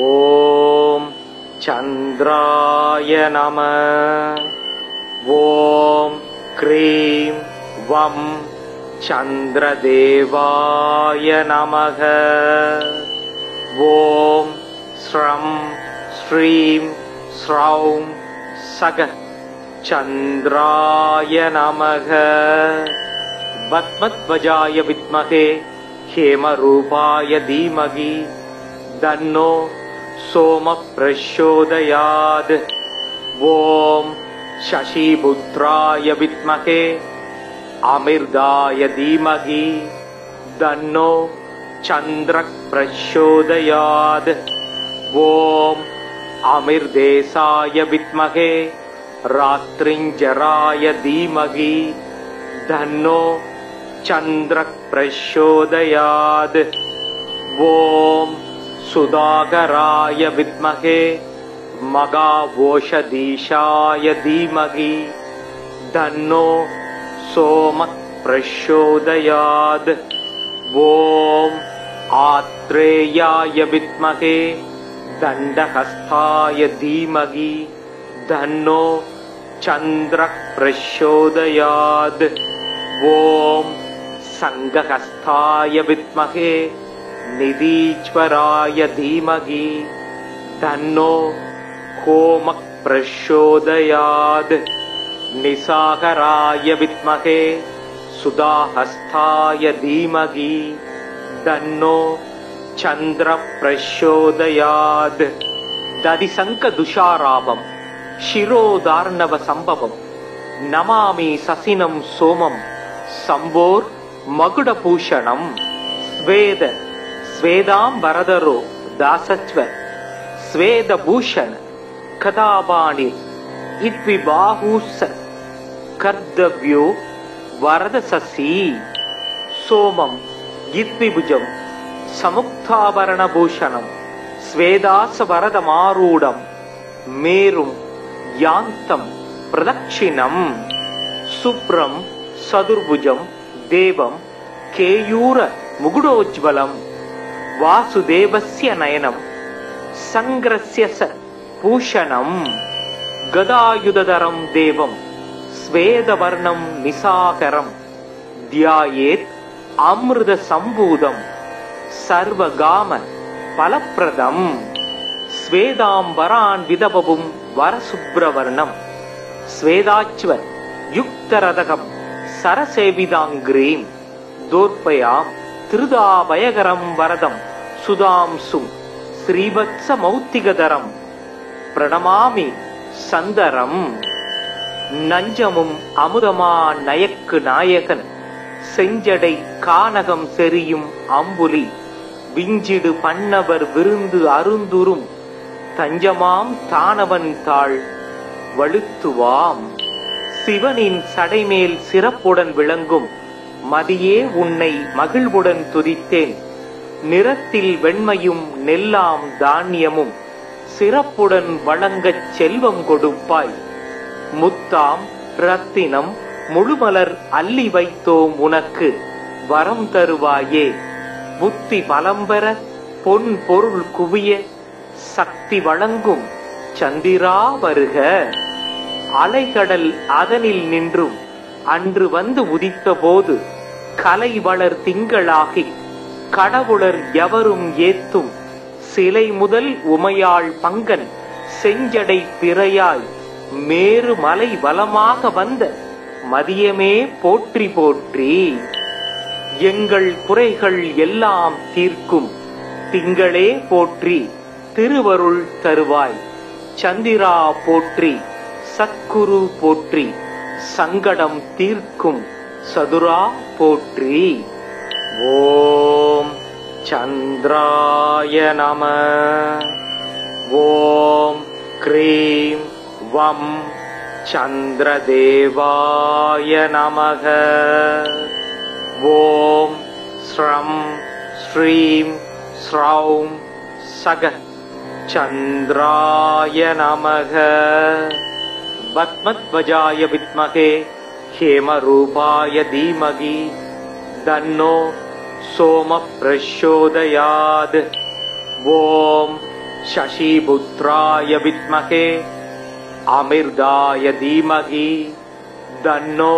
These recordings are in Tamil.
ஓம் சந்திராய நம. ஓம் க்ரீம் வம் சந்திரதேவாய நமக. ஓம் ஸ்ரம் ஸ்ரீம் ஸ்ரௌம் சக சந்திராய நமக. பத்மத்வஜாய வித்மகே ஹேமரூபாய தீமகி தன்னோ சோம பிரச்சோதயாத். ஓம் சசிபுத்ராய வித்மகே அமிர்தாய தீமகி தன்னோ சந்திர பிரச்சோதயாத். ஓம் அமிர்தேசாய வித்மகே ராத்ரிஞ்சராய தீமகி தன்னோ சந்திர பிரச்சோதயாத். ஓம் சுதாகராய வித்மகே மகாவோஷதீஷாய தீமகி தன்னோ சோம பிரச்சோதயாத். ஓம் ஆத்ரேயாய வித்மகே தண்டஹஸ்தாய தீமகி தன்னோ சந்திர பிரச்சோதயாத். ஓம் சங்கஹஸ்தாய வித்மகே நிதீஸ்வராய தீமகி தன்னோ கோம பிரச்சோதயாத். நிசாகராய வித்மகே சுதாஹஸ்தாய தீமகி தன்னோ சந்திர பிரச்சோதயாத். ததிசங்க துஷாராபம் சிரோதார்ணவ சம்பவம் நமாமி சசினம் சோமம் சம்போர் மகுடபூஷணம். ஸ்வேத ஸ்வேதாம்பரதரோ தாசத்வ ஸ்வேதபூஷண கதாபாணி இத்விபாஹூஸ கர்தவ்யோ வரதசசி. சோமம் இத்விபுஜம் சமுக்தாபரணபூஷணம் ஸ்வேதாச வரதமாரூடம் மேரும் யாந்தம் பிரதக்ஷிணம். சுப்ரம் சதுர்புஜம் தேவம் கேயூர முகுடோஜ்வலம் வாசுதேவஸ்ய நயனம் சங்கிரஸ்ய ச பூஷணம். கதாயுததரம் தேவம் ஸ்வேதவர்ணம் நிசாகரம் தியாயேத் அமிர்த சம்பூதம் சர்வகாம பலப்பிரதம். ஸ்வேதாம்பரான் விதபவும் வரசுப்ரவர்ணம் ஸ்வேதாச்வ யுக்தரதகம் சரசேவிதாங்கிரீம் தோர்பயாம் திருதாபயகரம் வரதம் சுதாம்சும் ஸ்ரீவத்ச மௌத்திகதரம் பிரணமாமி சந்தரம். நஞ்சமும் அமுதமா நயக்கு நாயகன் செஞ்சடை கானகம் செறியும் அம்புலி விஞ்சிடு பண்ணவர் விருந்து அருந்துரும் தஞ்சமாம் தானவன் தாள் வழுத்துவாம். சிவனின் சடைமேல் சிறப்புடன் விளங்கும் மதியே உன்னை மகிழ்வுடன் துதித்தேன். நிறத்தில் வெண்மையும் நெல்லாம் தானியமும் சிறப்புடன் வழங்கச் செல்வம் கொடுப்பாய். முத்தாம் ரத்தினம் முழுமலர் அள்ளி வைத்தோம் உனக்கு வரம் தருவாயே. புத்தி பலம்பெற பொன் பொருள் குவிய சக்தி வழங்கும் சந்திரா வருக. அலைகடல் அதனில் நின்றும் அன்று வந்து உதித்த போது கலை வளர் திங்களாகி கடவுளர் எவரும் ஏத்தும் சிலை முதல் உமையாள் பங்கன் செஞ்சடை பிறையாய் மேரு மலை வலமாக வந்த மதியமே போற்றி போற்றி. எங்கள் குறைகள் எல்லாம் தீர்க்கும் திங்களே போற்றி திருவருள் தருவாய். சந்திரா போற்றி சத்குரு போற்றி சங்கடம் தீர்க்கும் சதுரா போற்றி. ஓம் சந்திராய நம. ஓம் க்ரீம் வம் சந்திரதேவாய நமக. ஓம் ஸ்ரம் ஸ்ரீம் ஸ்ரௌம் சக சந்திராய நமக. பத்மத்வஜாய வித்மகே ஹேமரூபாய தீமகி தன்னோ சோம பிரச்சோதயாத். ஓம் शशिपुत्राय विद्महे अमिर्दाय धीमहि तन्नो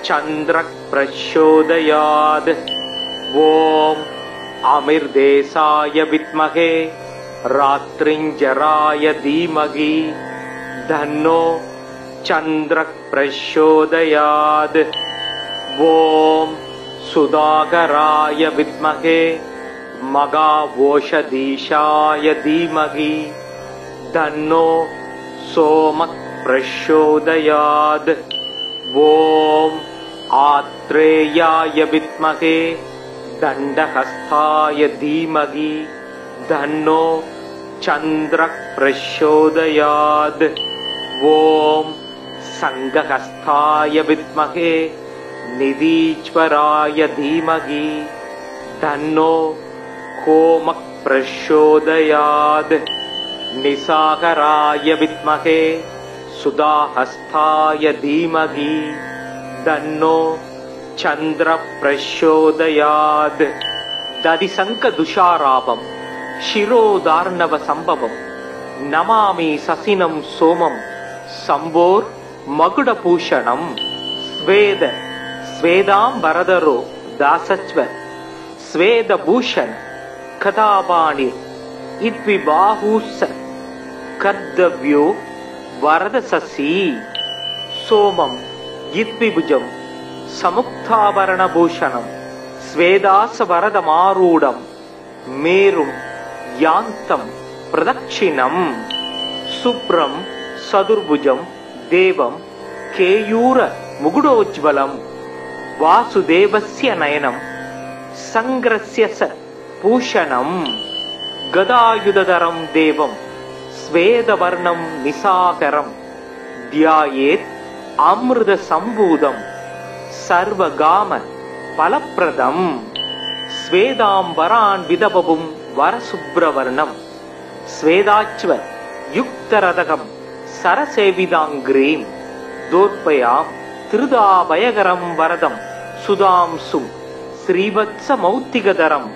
चन्द्रः प्रचोदयात्। ॐ अमिर्देशाय विद्महे रात्रिञ्जराय धीमहि तन्नो चन्द्रः प्रचोदयात्। ॐ सुधाकराय विद्महे मघावोषधीशाय धीमहि तन्नो सोमः प्रचोदयात्। ॐ आत्रेयाय विद्महे दण्डहस्ताय धीमहि तन्नो चन्द्रः प्रचोदयात्। ॐ संघहस्ताय विद्महे निधीश्वराय धीमहि तन्नो होमः प्रचोदयात्। निशाकराय विद्महे सुधाहस्ताय धीमहि तन्नो चन्द्रः प्रचोदयात्। दधिशङ्खदुषाराभं शिरोदार्णव संभवं नमामि ससिनं सोमं संभोर मकुडभूषणं। स्वेद स्वेदाम्बरधरो दासस्व स्वेदभूषण कदापाणि इद्विबाहुस कर्तव्यो वरदससी। सोमं इद्विभुजं समुक्ताभरणभूषणं स्वेदासवरदमारूढं मेरुं यान्तं प्रदक्षिणम्। शुभ्रं सदुर्भुजं देवं केयूर मुकुटोज्ज्वलं वासुदेवस्य नयनं संग्रस्य स भूषणं। गदायुधधरं देवं स्वेदवर्णं निशाकरं ध्यायेत् अमृतसम्भूतं सर्वगाम फलप्रदं। स्वेदाम्बरान्वितबभुं वरशुभ्रवर्णं स्वेदाच्व युक्तरदकं सरसेविदाङ्ग्रीं दोर्पयां திருதாபயகரம் வரதம் சுதாம்சும் ஸ்ரீவத்சமௌத்திகதரம்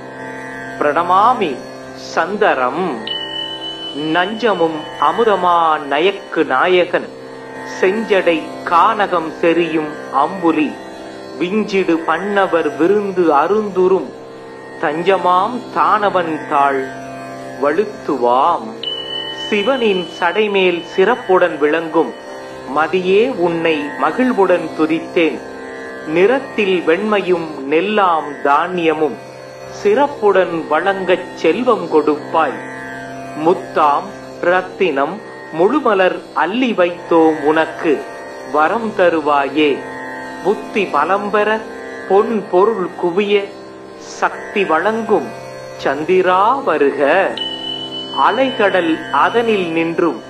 பிரணமாமி சந்தரம். நஞ்சமும் அமுதமா நயக்கு நாயகன் செஞ்சடை கானகம் செறியும் அம்புலி விஞ்சிடு பண்ணவர் விருந்து அருந்துரும் தஞ்சமாம் தானவன் தாள் வழுத்துவாம். சிவனின் சடைமேல் சிறப்புடன் விளங்கும் மதியே உன்னை மகிழ்வுடன் துதித்தேன். நிறத்தில் வெண்மையும் நெல்லாம் தானியமும் சிறப்புடன் வழங்கச் செல்வம் கொடுப்பாய். முத்தாம் ரத்தினம் முழுமலர் அள்ளி வைத்தோம் உனக்கு வரம் தருவாயே. புத்தி பலம்பெற பொன் பொருள் குவிய சக்தி வழங்கும் சந்திரா வருக. அலைகடல் அதனில் நின்றும்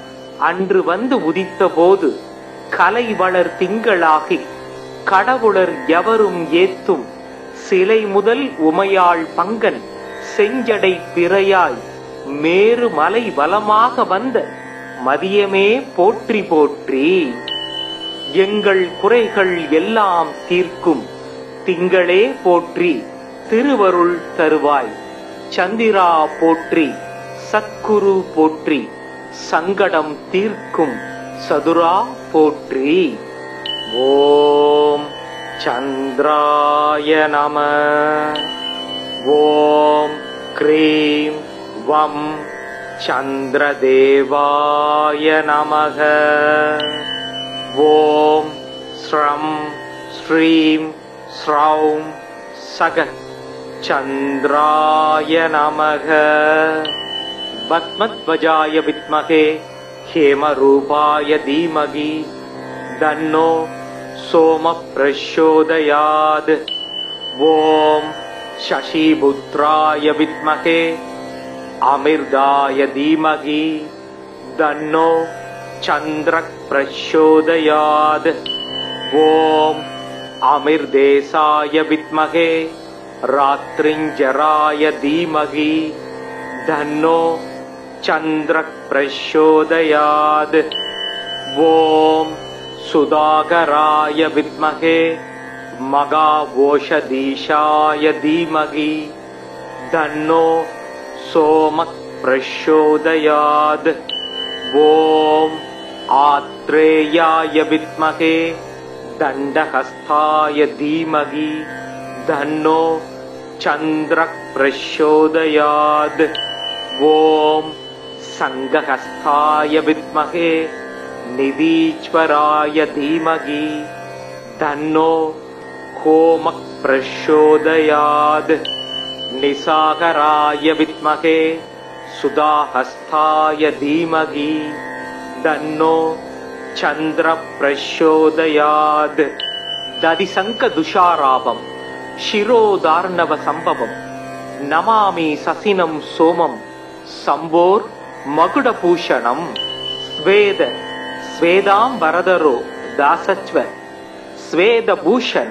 அன்று வந்து உதித்த போது கலை வளர் திங்களாகி கடவுளர் எவரும் ஏத்தும் சிலை முதல் உமையாள் பங்கன் செஞ்சடை பிறையாய் மேரு மலை வலமாக வந்த மதியமே போற்றி போற்றி. எங்கள் குறைகள் எல்லாம் தீர்க்கும் திங்களே போற்றி திருவருள் தருவாய். சந்திரா போற்றி சத்குரு போற்றி சங்கடம் தீர்க்கும் சதுரா போற்றி. ஓம் சந்திராய நம. ஓம் க்ரீம் வம் சந்திரதேவாய நமக. ஓம் ஸ்ரம் ஸ்ரீம் ஸ்ரௌம் சக சந்திராய நமக. பத்மத்வஜாய வித்மகே ஹேமரூபாய தீமகி தன்னோ சோம பிரச்சோதயாத். ஓம் சசிபுத்ராய வித்மகே அமிர்தாய தீமகி தன்னோ சந்திரக் பிரச்சோதயாத். ஓம் அமிர்தேசாய வித்மகே ராத்ரிஞ்சராய தீமகி தன்னோ சந்திரக் பிரச்சோதயாத். ஓம் சுதாகராய வித்மகே மகாவோஷதீஷாய தீமகி தன்னோ சோமக் प्रचोदयात्। ॐ आत्रेयाय विद्महे दण्डहस्ताय धीमहि तन्नो चन्द्रः प्रचोदयात्। ॐ संघहस्ताय विद्महे निधीश्वराय धीमहि तन्नो होमः प्रचोदयात्। निसागराय विद्महे सुधाहस्ताय धीमहि तन्नो चन्द्रः प्रचोदयात्। दधिशङ्ख दुषाराभं शिरोदार्णव संभवं नमामि ससिनं सोमं संभोर मकुडभूषणं। स्वेद स्वेदांबरधरो दासत्व स्वेदभूषण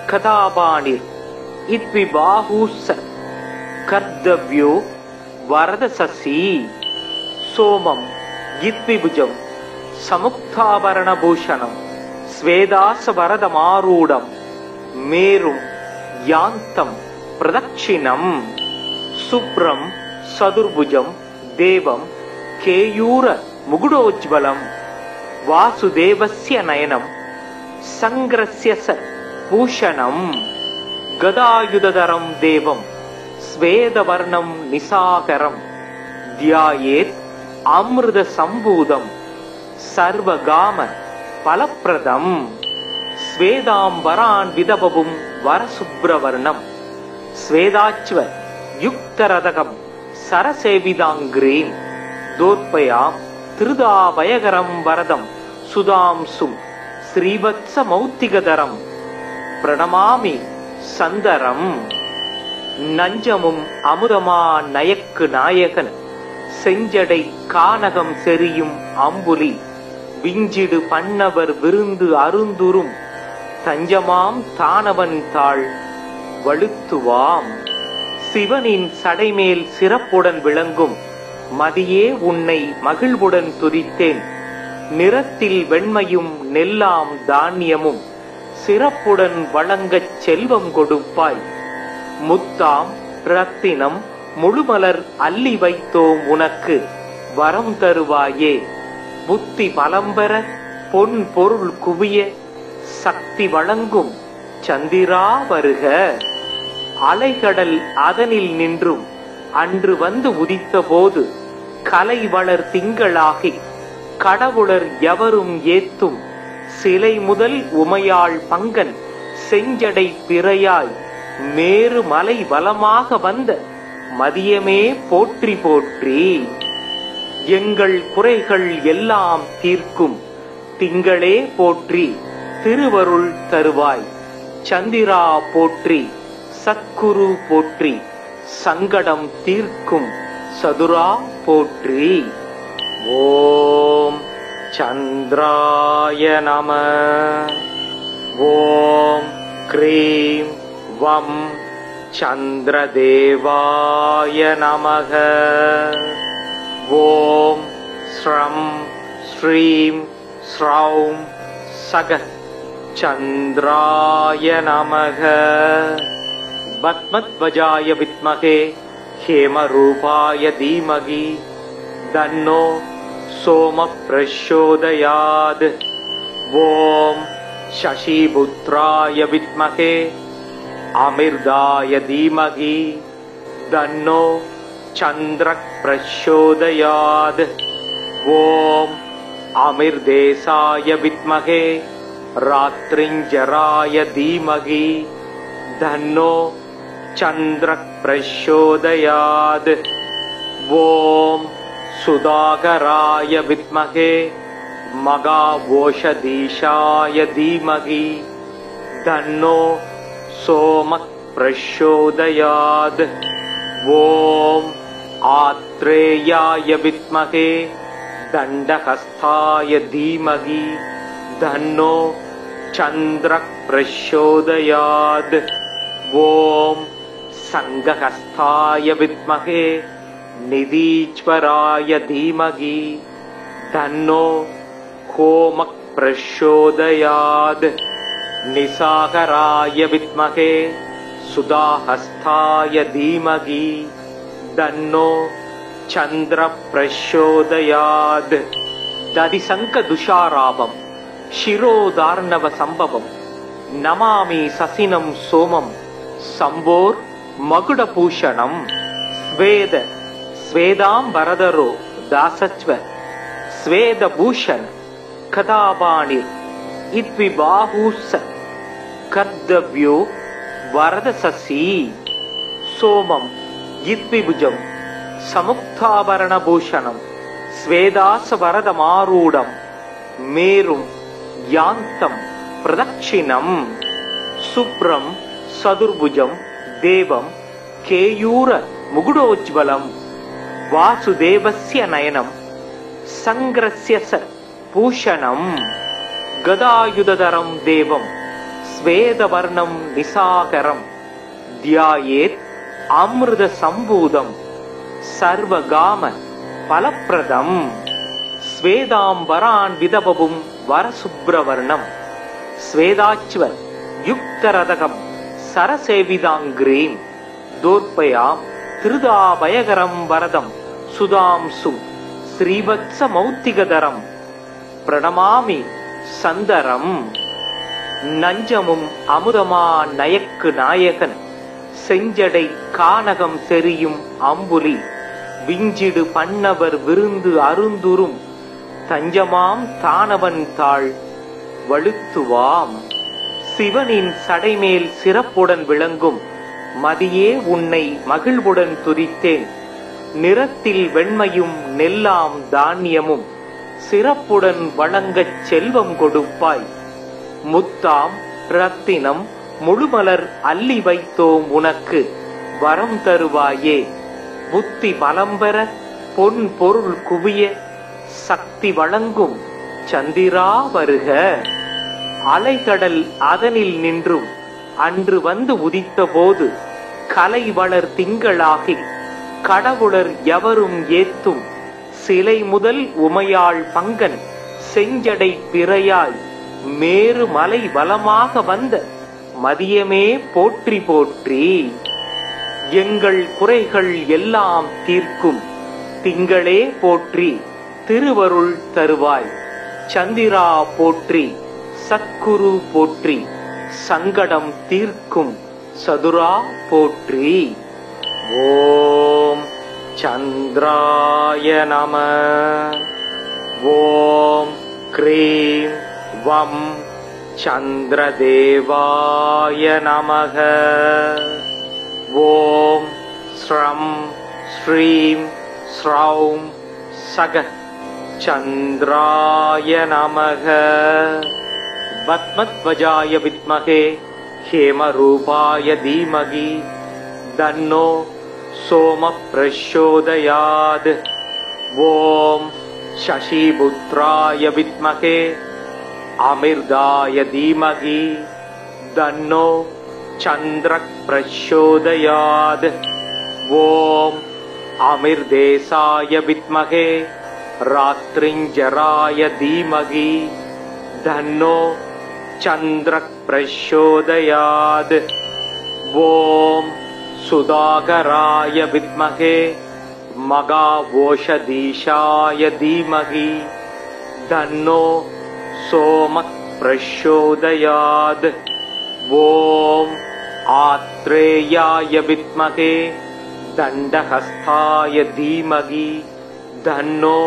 कदापाणिर् इद्विबाहुः कर्तव्यो वरदससी। सोमं इद्विभुजं समुक्ताभरणभूषणं स्वेदासवरदमारूढं मेरुं यान्तं प्रदक्षिणं। शुभ्रं सदुर्भुजं देवं केयूर मुकुटोज्ज्वलं वासुदेवस्य नयनं संग्रस्य स भूषणं। गदायुधधरं देवं स्वेदवर्णं निसाकरं ध्यायेत् अमृतसम्भूतं सर्वगाम फलप्रदं। स्वेदांबरान् विदबभुं वरशुभ्रवर्णं स्वेदाच्व युक्तरदकं सरसेविदाङ्ग्रीं दोर्पयां திருதாபயகரம் வரதம் சுதாம்சும் ஸ்ரீவத்சமௌத்திகதரம் பிரணமாமி சந்தரம். நஞ்சமும் அமுதமா நயக்கு நாயகன் செஞ்சடை கானகம் செறியும் அம்புலி விஞ்சிடு பண்ணவர் விருந்து அருந்துரும் தஞ்சமாம் தானவன் தாள் வழுத்துவாம். சிவனின் சடைமேல் சிறப்புடன் விளங்கும் மதியே உன்னை மகிழ்வுடன் துதித்தேன். நிறத்தில் வெண்மையும் நெல்லாம் தானியமும் சிறப்புடன் வழங்கச் செல்வம் கொடுப்பாய். முத்தாம் ரத்தினம் முழுமலர் அள்ளி வைத்தோம் உனக்கு வரம் தருவாயே. புத்தி பலம்பெற பொன் பொருள் குவிய சக்தி வழங்கும் சந்திரா வருக. அலைகடல் அதனில் நின்றும் அன்று வந்து உதித்த போது கலை வளர் திங்களாகி கடவுளர் எவரும் ஏத்தும் சிலை முதல் உமையாள் பங்கன் செஞ்சடை பிறையாய் மேரு மலை வலமாக வந்த மதியமே போற்றி போற்றி. எங்கள் குறைகள் எல்லாம் தீர்க்கும் திங்களே போற்றி திருவருள் தருவாய். சந்திரா போற்றி சத்குரு போற்றி சங்கடம் தீர்க்கும் சதுரா போற்றி. ஓம் சந்திராய நம. ஓம் க்ரீம் வம் சந்திரதேவாய நமக. ஓம் ஸ்ரம் ஸ்ரீம் ஸ்ரௌம் சக சந்திராய நமக. பத்மத்வஜாய வித்மகே हेमरूपाय धीमहि तन्नो सोमः प्रचोदयात्. ॐ शशिपुत्राय विद्महे अमिर्दाय धीमहि तन्नो चन्द्रः प्रचोदयात्. ॐ अमिर्देशाय विद्महे रात्रिञ्जराय धीमहि तन्नो चन्द्रः प्रचोदयात्. ॐ सुधाकराय विद्महे मगावोषधीशाय धीमहि तन्नो सोमः प्रचोदयात्. ॐ आत्रेयाय विद्महे दण्डहस्ताय धीमहि तन्नो चन्द्रः प्रचोदयात्. ॐ संघहस्ताय विद्महे निधीश्वराय धीमहि तन्नो होमः प्रचोदयात्. निसागराय विद्महे सुधाहस्ताय धीमहि तन्नो चंद्र प्रचोदयात् दधिशंक दुषाराभम शिरोदार्णव संभवम नमामि ससिनं सोमं संबोर मकुडभूषणं स्वेद स्वेदांबरधरो दासच्व स्वेदभूषण कदापाणिर् इद्विबाहुस कर्तव्यो वरदससी सोमं इद्विभुजं समुक्ताभरणभूषणं स्वेदासवरदमारूढं मेरुं यान्तं प्रदक्षिणं शुभ्रं सदुर्भुजं देवं केयूर मुकुटोज्ज्वलं वासुदेवस्य नयनं संग्रस्य स भूषणं गदायुधधरं देवं स्वेदवर्णं निसाकरं ध्यायेत् अमृतसम्भूतं सर्वगाम फलप्रदं स्वेदांबरान्वितबभुं वरशुभ्रवर्णं स्वेदाच्व युक्तरदकं सरसेविदाङ्ग्रीं दोर्पयां திருதாபயகரம் வரதம் சுதாம்சும் ஸ்ரீவத்சமௌத்திகதரம் பிரணமாமி சந்தரம் நஞ்சமும் அமுதமா நயக்கு நாயகன் செஞ்சடை கானகம் செறியும் அம்புலி விஞ்சிடு பண்ணவர் விருந்து அருந்துரும் தஞ்சமாம் தானவன் தாள் வழுத்துவாம் சிவனின் சடைமேல் சிறப்புடன் விளங்கும் மதியே உன்னை மகிழ்வுடன் துதித்தேன் நிறத்தில் வெண்மையும் நெல்லாம் தானியமும் சிறப்புடன் வழங்கச் செல்வம் கொடுப்பாய் முத்தாம் ரத்தினம் முழுமலர் அள்ளி வைத்தோம் உனக்கு வரம் தருவாயே புத்தி பலம்பெற பொன் பொருள் குவிய சக்தி வழங்கும் சந்திரா வருக அலைகடல் அதனில் நின்றும் அன்று வந்து உதித்த போது கலை வளர் திங்களாகி கடவுளர் எவரும் ஏத்தும் சிலை முதல் உமையாள் பங்கன் செஞ்சடை பிறையாய் மேரு மலை வலமாக வந்த மதியமே போற்றி போற்றி எங்கள் குறைகள் எல்லாம் தீர்க்கும் திங்களே போற்றி திருவருள் தருவாய் சந்திரா போற்றி சத்குரு போற்றி சங்கடம் தீர்க்கும் சதுரா போற்றி ஓம் சந்திராய நம ஓம் க்ரீம் வம் சந்திரதேவாய நமக ஓம் ஸ்ரம் ஸ்ரீம் ஸ்ரௌம் சக சந்திராய நமக பத்மத்வஜாய வித்மகே ஹேமரூபாய தீமகி தன்னோ சோம பிரச்சோதயாத் ஓம் சசிபுத்ராய வித்மகே அமிர்தாய தீமகி தன்னோ சந்திர பிரச்சோதயாத் ஓம் அமிர்தேசாய வித்மகே ராத்ரிஞ்சராய தீமகி தன்னோ चंद्र प्रचोदयात् ओम सुधाकराय विद्महे मगावोषधीशाय धीमहि तन्नो सोम प्रचोदयात् ओम आत्रेयाय विद्महे दंडहस्ताय धीमहि तन्नो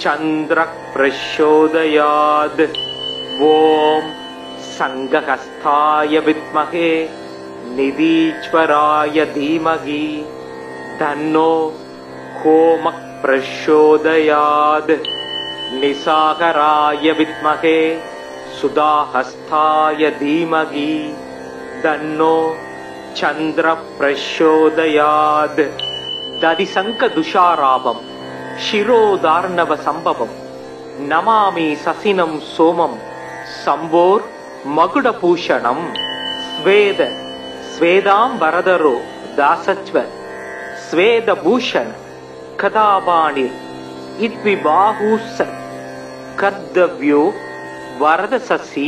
चंद्र प्रचोदयात् ओम संगहस्ताय विद्महे निधीश्वराय धीमहि तन्नो होम प्रचोदयात् निसाकराय विद्महे सुधाहस्ताय धीमहि तन्नो चंद्र प्रचोदयात् दधिशंक दुषाराभम शिरोदार्णव संभवम नमामि ससिनं सोमं संबोर मकुडभूषणं स्वेद स्वेदांबरधरो दासच्व स्वेदभूषण कदापाणिर् इद्विबाहुस कर्तव्यो वरदससी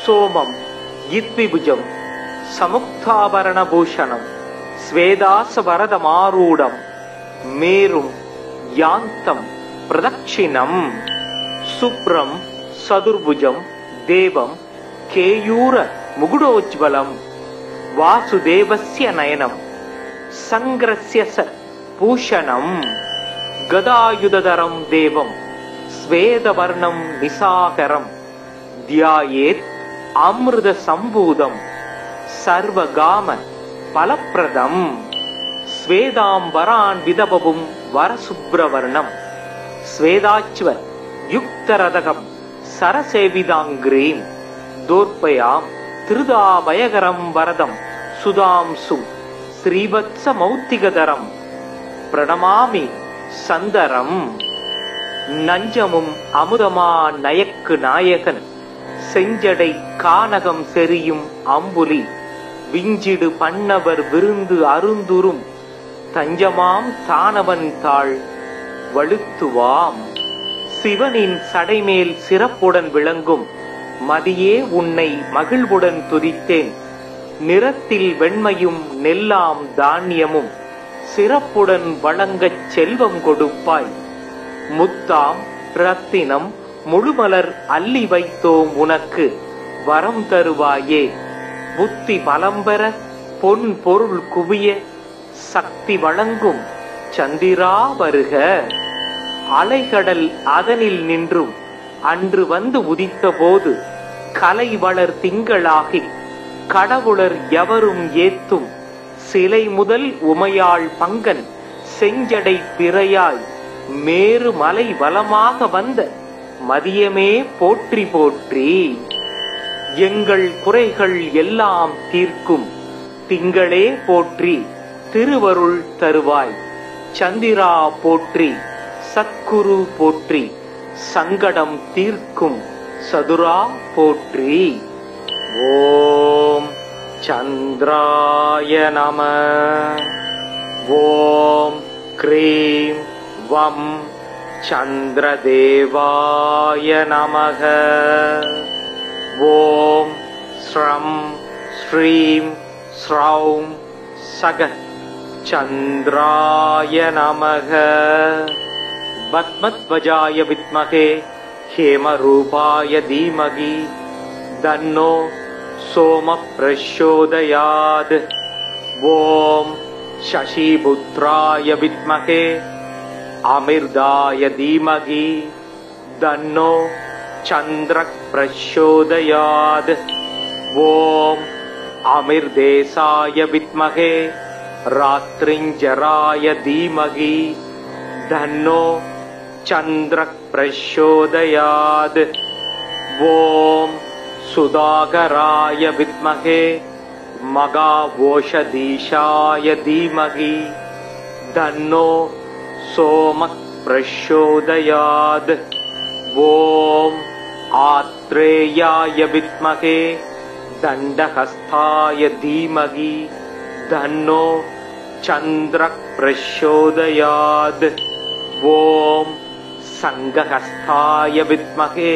सोमं इद्विभुजं समुक्ताभरणभूषणं स्वेदासवरदमारूढं மேரும் யாந்தம் பிரதக்ஷிணம் சுப்ரம் சதுர்புஜம் தேவம் கேயூர முகுடோஜ்வலம் வாசுதேவஸ்ய நயனம் சங்கிரஸ்ய பூஷணம் கதாயுததரம் தேவம் ஸ்வேதவர்ணம் நிசாகரம் தியாயேத் அமிர்த சம்பூதம் சர்வகாம பலப்பிரதம் ஸ்வேதாம்பரான் விதபவும் வரசுப்ரவர்ணம் ஸ்வேதாச்வ யுக்தரதகம் சரசேவிதாங்கிரீம் தோர்பயாம் திருதாபயகரம் வரதம் சுதாம்சும் ஸ்ரீவத்ச மௌத்திகதரம் பிரணமாமி சந்தரம். நஞ்சமும் அமுதமா நயக்கு நாயகன் செஞ்சடை கானகம் செறியும் அம்புலி விஞ்சிடு பண்ணவர் விருந்து அருந்துரும் தஞ்சமாம் தானவன் தாள் வழுத்துவாம். சிவனின் சடைமேல் சிறப்புடன் விளங்கும் மதியே உன்னை மகிழ்வுடன் துதித்தேன். நிறத்தில் வெண்மையும் நெல்லாம் தானியமும் சிறப்புடன் வழங்கச் செல்வம் கொடுப்பாய். முத்தாம் ரத்தினம் முழுமலர் அள்ளி வைத்தோம் உனக்கு வரம் தருவாயே. புத்தி பலம்பெற பொன் பொருள் குவிய சக்தி வழங்கும் சந்திரா வருக. அலைகடல் அதனில் நின்றும் அன்று வந்து உதித்த போது கலை வளர் திங்களாகி கடவுளர் எவரும் ஏத்தும் சிலை முதல் உமையாள் பங்கன் செஞ்சடை பிறையாய் மேரு மலை வலமாக வந்த மதியமே போற்றி போற்றி. எங்கள் குறைகள் எல்லாம் தீர்க்கும் திங்களே போற்றி திருவருள் தருவாய். சந்திரா போற்றி சத்குரு போற்றி சங்கடம் தீர்க்கும் சதுரா போற்றி. ஓம் சந்திராய நம. ஓம் க்ரீம் வம் சந்திரதேவாய நமக. ஓம் ஸ்ரம் ஸ்ரீம் ஸ்ரௌம் சக சந்திராய நமக. பத்மத்வஜாய வித்மகே ஹேமரூபாய தீமகி தன்னோ சோம பிரச்சோதயாத். ஓம் சசிபுத்ராய வித்மகே அமிர்தாய தீமகி தன்னோ சந்திர பிரச்சோதயாத். ஓம் அமிர்தேசாய வித்மகே ராத்ரிஞ்சராய தீமகி தன்னோ சந்திர பிரச்சோதயாத். ஓம் சுதாகராய வித்மகே மகாவோஷதீஷாய தீமகி தன்னோ சோம பிரச்சோதயாத். ஓம் ஆத்ரேயாய வித்மகே தண்டஹஸ்தாய தீமகி தன்னோ சந்திர பிரச்சோதயாத். ஓம் சங்கஹஸ்தாய வித்மகே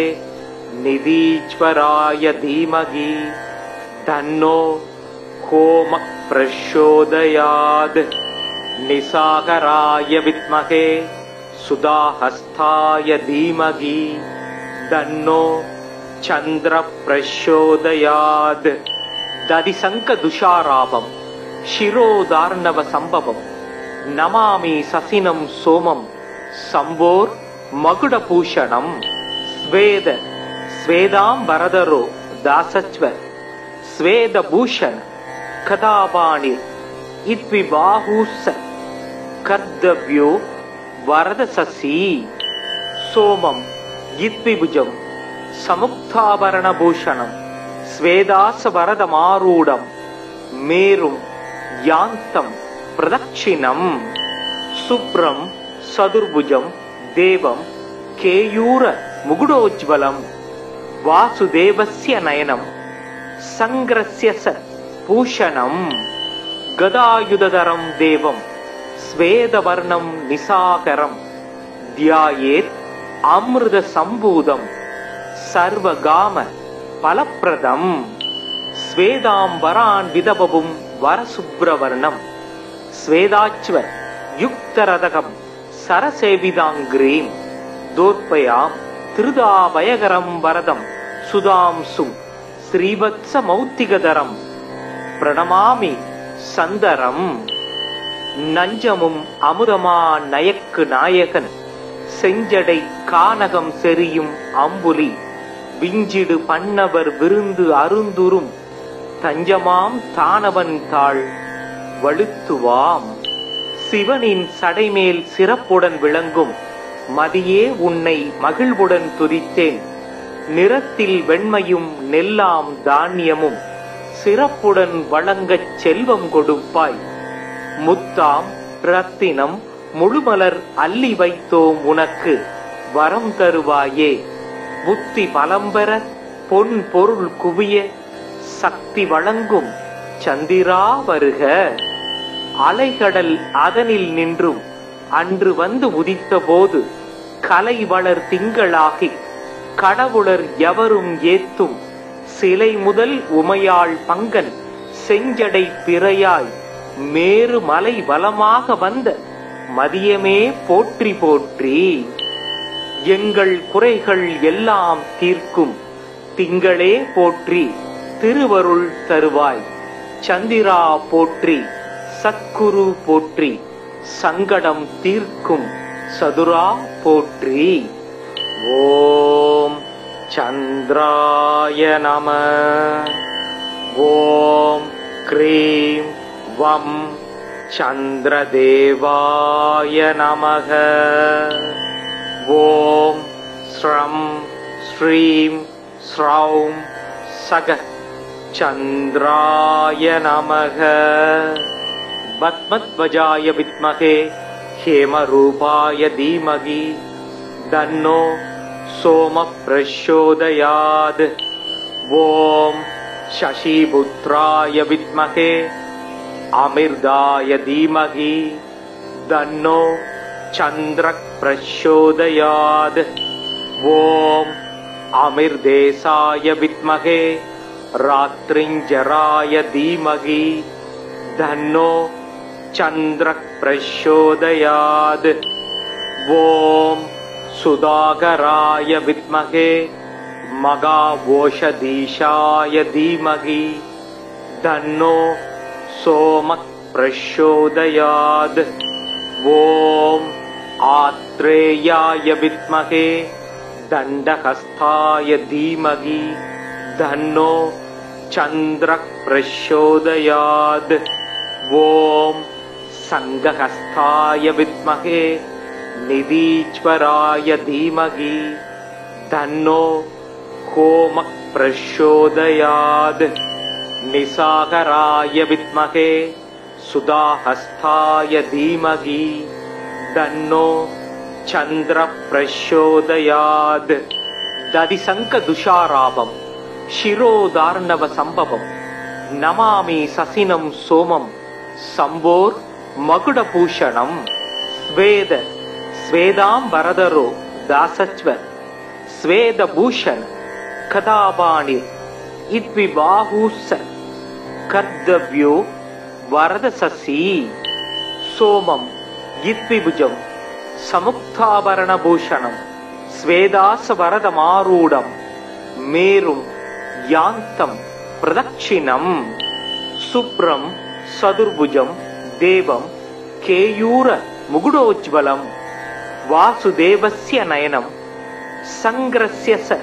நிதீஸ்வராய தீமகி தன்னோ கோம பிரச்சோதயாத். நிசாகராய வித்மகே சுதாஹஸ்தாய தீமகி தன்னோ சந்திர பிரச்சோதயாத். ததிசங்க துஷாராபம் சிரோதார்ணவ சம்பவம் நமாமி சசினம் சோமம் சம்போர் மகுடபூஷணம். ஸ்வேத ஸ்வேதாம்பரதரோ தாசச்வ ஸ்வேதபூஷண கதாபாணி இத்விபாஹூஸ கர்தவ்யோ வரதசசி. சோமம் இத்விபுஜம் சமுக்தாபரணபூஷணம் ஸ்வேதாச வரதமாரூடம் மேரும் யாந்தம் பிரதக்ஷிணம். சுப்ரம் சதுர்புஜம் தேவம் கேயூர முகுடோஜ்வலம் வாசுதேவஸ்ய நயனம் சங்கிரஸ்ய பூஷணம் கதாயுததரம் தேவம் ஸ்வேதவர்ணம் நிசாகரம் தியாயேத் அமிர்த சம்பூதம் சர்வகாம பலப்பிரதம் ஸ்வேதாம்பரான் விதபவும் வரசுப்ரவர்ணம் ஸ்வேதாச்வ யுக்தரதகம் சரசேவிதாங்கிரீம் தோற்பயாம் திருதாபயகரம் வரதம் சுதாம்சும் ஸ்ரீவத்ச மௌத்திகதரம் பிரணமாமி சந்தரம். நஞ்சமும் அமுதமா நயக்கு நாயகன் செஞ்சடை கானகம் செறியும் அம்புலி விஞ்சிடு பண்ணவர் விருந்து அருந்துரும் தஞ்சமாம் தானவன் தாள் வழுத்துவாம். சிவனின் சடைமேல் சிறப்புடன் விளங்கும் மதியே உன்னை மகிழ்வுடன் துதித்தேன். நிறத்தில் வெண்மையும் நெல்லாம் தானியமும் சிறப்புடன் வழங்கச் செல்வம் கொடுப்பாய். முத்தாம் ரத்தினம் முழுமலர் அள்ளி வைத்தோம் உனக்கு வரம் தருவாயே. புத்தி பலம்பெற பொன் பொருள் குவிய சக்தி வழங்கும் சந்திரா வருக. அலைகடல் அதனில் நின்றும் அன்று வந்து உதித்த போது கலை வளர் திங்களாகி கடவுளர் எவரும் ஏத்தும் சிலை முதல் உமையாள் பங்கன் செஞ்சடை பிறையாய் மேரு மலை வலமாக வந்த மதியமே போற்றி போற்றி. எங்கள் குறைகள் எல்லாம் தீர்க்கும் திங்களே போற்றி திருவருள் தருவாய். சந்திரா போற்றி சத்குரு போற்றி சங்கடம் தீர்க்கும் சதுரா போற்றி. ஓம் சந்திராய நம. ஓம் க்ரீம் வம் சந்திரதேவாய நமக. ஓம் ஸ்ரம் ஸ்ரீம் ஸ்ரௌம் சக சந்திராய நமக. பத்மத்வஜாய வித்மகே ஹேமரூபாய தீமகி தன்னோ சோம பிரச்சோதயாத். ஓம் சசிபுத்ராய வித்மகே அமிர்தாய தீமகி தன்னோ சந்திர பிரச்சோதயாத். ஓம் அமிர்தேசாய வித்மகே ராத்ரிஞ்சராய தீமகி தன்னோ சந்திர பிரச்சோதயாத். ஓம் சுதாகராய வித்மகே மகாவோஷதீஷாய தீமகி தன்னோ சோம பிரச்சோதயாத். ஓம் ஆத்ரேயாய வித்மகே தண்டஹஸ்தாய தீமகி தன்னோ சந்திர பிரச்சோதயாத். ஓம் சங்கஹஸ்தாய வித்மகே நிதீஸ்வராய தீமகி தன்னோ ஹோம பிரச்சோதயாத். நிசாகராய வித்மகே சுதாஹஸ்தாய தீமகி தன்னோ சந்திர பிரச்சோதயாத். ததிசங்க துஷாராபம் சிரோதார்ணவ சம்பவம் நமாமி சசினம் சோமம் சம்போர் மகுடபூஷணம். ஸ்வேத ஸ்வேதாம்பரதரோ தாசச்வ ஸ்வேதபூஷண கதாபாணிர் இத்விபாஹூஸ கர்தவ்யோ வரதசசி. சோமம் இத்விபுஜம் சமுக்தாபரணபூஷணம் ஸ்வேதாச வரதமாரூடம் மேரும் யாந்தம் பிரதட்சிணம். சுப்ரம் சதுர்புஜம் தேவம் கேயூர முகுடோஜ்வலம் வாசுதேவஸ்ய நயனம் சங்கிரஸ்ய ச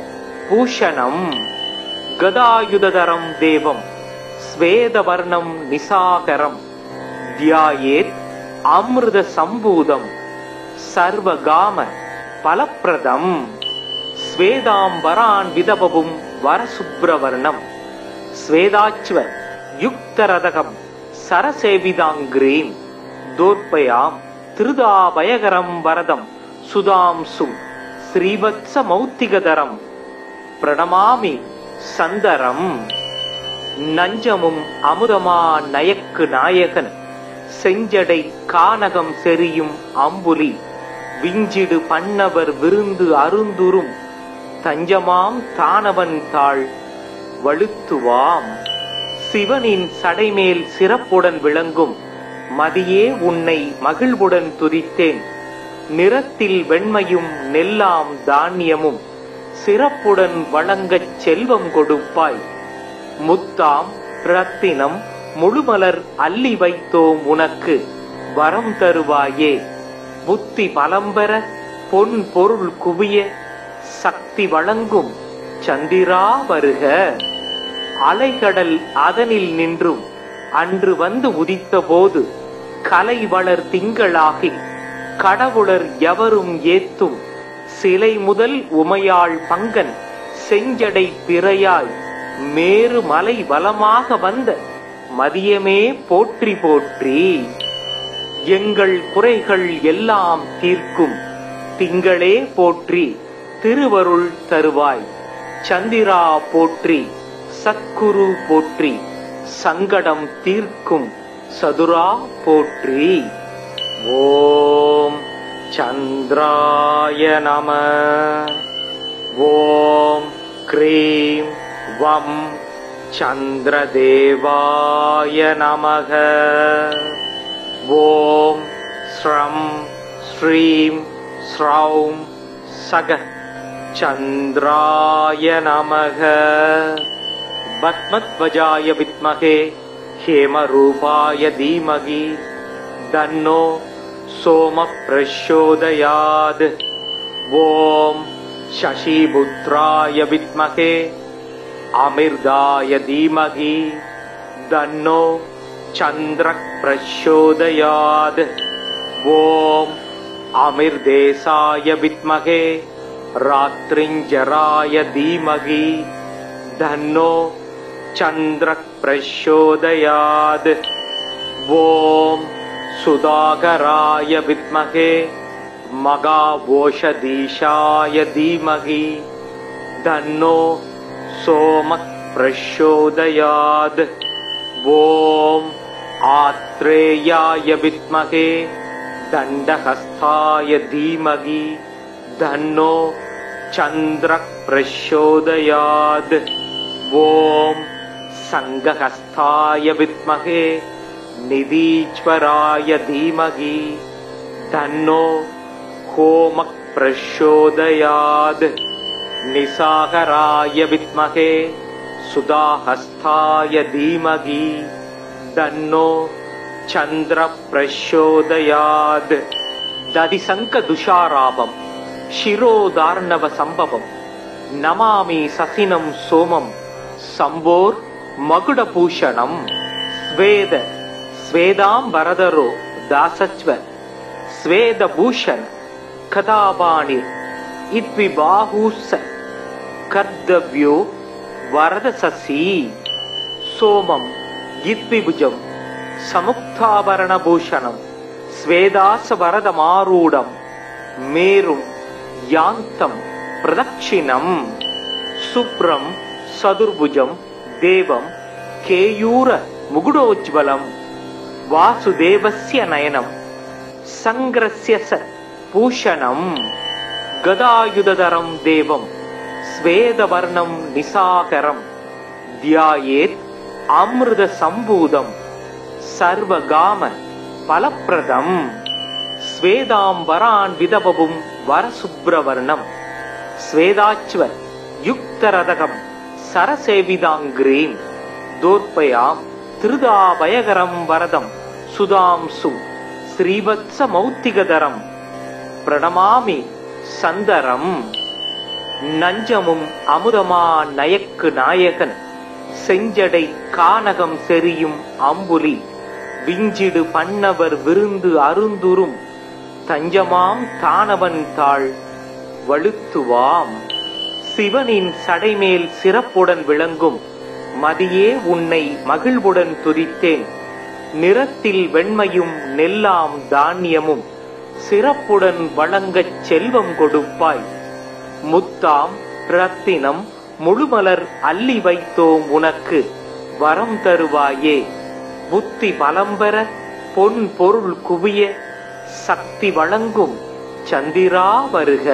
பூஷணம். கதாயுததரம் தேவம் ஸ்வேதவர்ணம் நிசாகரம் தியாயேத் அமிர்த சம்பூதம் சர்வகாம பலப்பிரதம். ஸ்வேதாம்பரான் விதபவும் வரசுப்ரவர்ணம் ஸ்வேதாச்வ யுக்தரதகம் சரசேவிதாங்கிரீம் தோற்பயாம் திருதாபயகரம் வரதம் சுதாம்சும் ஸ்ரீவத்ச மௌத்திகதரம் பிரணமாமி சந்தரம். நஞ்சமும் அமுதமா நயக்கு நாயகன் செஞ்சடை கானகம் செறியும் அம்புலி விஞ்சிடு பண்ணவர் விருந்து அருந்துரும் தஞ்சமாம் தானவன் தாள் வழுத்துவாம். சிவனின் சடைமேல் சிறப்புடன் விளங்கும் மதியே உன்னை மகிழ்வுடன் துதித்தேன். நிறத்தில் வெண்மையும் நெல்லாம் தானியமும் சிறப்புடன் வழங்கச் செல்வம் கொடுப்பாய். முத்தாம் ரத்தினம் முழுமலர் அள்ளி வைத்தோம் உனக்கு வரம் தருவாயே. புத்தி பலம்பெற பொன் பொருள் குவிய சக்தி வழங்கும் சந்திரா வருக. அலைகடல் அதனில் நின்றும் அன்று வந்து உதித்த போது கலை வளர் திங்களாகி கடவுளர் எவரும் ஏத்தும் சிலை முதல் உமையாள் பங்கன் செஞ்சடை பிறையாய் மேரு மலை வலமாக வந்த மதியமே போற்றி போற்றி. எங்கள் குறைகள் எல்லாம் தீர்க்கும் திங்களே போற்றி திருவருள் தருவாய். சந்திரா போற்றி சத்குரு போற்றி சங்கடம் தீர்க்கும் சதுரா போற்றி. ஓம் சந்திராய நம. ஓம் க்ரீம் வம் சந்திரதேவாய நமக. ஓம் ஸ்ரம் ஸ்ரீம் ஸ்ரௌம் சக சந்திராய நமக. பத்மத்வஜாய வித்மகே ஹேமரூபாய தீமகி தன்னோ சோம பிரச்சோதயாத். ஓம் சசிபுத்ராய வித்மகே அமிர்தாய தீமகி தன்னோ சந்திர பிரச்சோதயாத். ஓம் அமிர்தேசாய வித்மகே ராத்ரிஞ்சராய தீமகி தன்னோ சந்திர பிரச்சோதயாத். ஓம் சுதாகராய வித்மகே மகாவோஷதீஷாய தீமகி தன்னோ சோம பிரச்சோதயாத். ஓம் ஆத்ரேயாய வித்மகே தண்டஹஸ்தாய தீமகி தன்னோ சந்திர பிரச்சோதயாத். ஓம் சங்கஹஸ்தாய வித்மகே நிதீஸ்வராய தீமகி தன்னோ ஹோம பிரச்சோதயாத். நிசாகராய வித்மகே சுதாஹஸ்தாய தீமகி தன்னோ சந்திர பிரச்சோதயாத். ததிசங்க துஷாராபம் சிரோதார்ணவ சம்பவம் நமாமி சசினம் சோமம் சம்போர் மகுடபூஷணம். ஸ்வேத ஸ்வேதாம்பரதரோ தாசச்வ ஸ்வேதபூஷண கதாபாணிர் இத்விபாஹூஸ கர்தவ்யோ வரதசசி. சோமம் இத்விபுஜம் சமுக்தாபரணபூஷணம் ஸ்வேதாச வரதமாரூடம் மேரும் யாந்தம் பிரதக்ஷிணம். சுப்ரம் சதுர்புஜம் தேவம் கேயூர முகுடோஜ்வலம் வாசுதேவஸ்ய நயனம் சங்கிரஸ்ய ச பூஷணம். கதாயுததரம் தேவம் ஸ்வேதவர்ணம் நிசாகரம் தியாயேத் அமிர்த சம்பூதம் சர்வகாம பலப்பிரதம். ஸ்வேதாம்பரான் விதபவும் வரசுப்ரவர்ணம் ஸ்வேதாச்வ யுக்தரதகம் சரசேவிதாங்கிரீம் தோர்ப்பயாம் திருதாபயகரம் வரதம் சுதாம்சு ஸ்ரீவத்ச மௌத்திகதரம் பிரணமாமி சந்தரம். நஞ்சமும் அமுதமா நயக்கு நாயகன் செஞ்சடை கானகம் செறியும் அம்புலி விஞ்சிடு பண்ணவர் விருந்து அருந்துரும் தஞ்சமாம் தானவன் தாள் வழுத்துவாம். சிவனின் சடைமேல் சிறப்புடன் விளங்கும் மதியே உன்னை மகிழ்வுடன் துதித்தேன். நிறத்தில் வெண்மையும் நெல்லாம் தானியமும் சிறப்புடன் வழங்கச் செல்வம் கொடுப்பாய். முத்தாம் ரத்தினம் முழுமலர் அள்ளி வைத்தோம் உனக்கு வரம் தருவாயே. புத்தி பலம்பெற பொன் பொருள் குவிய சக்தி வழங்கும் சந்திரா வருக.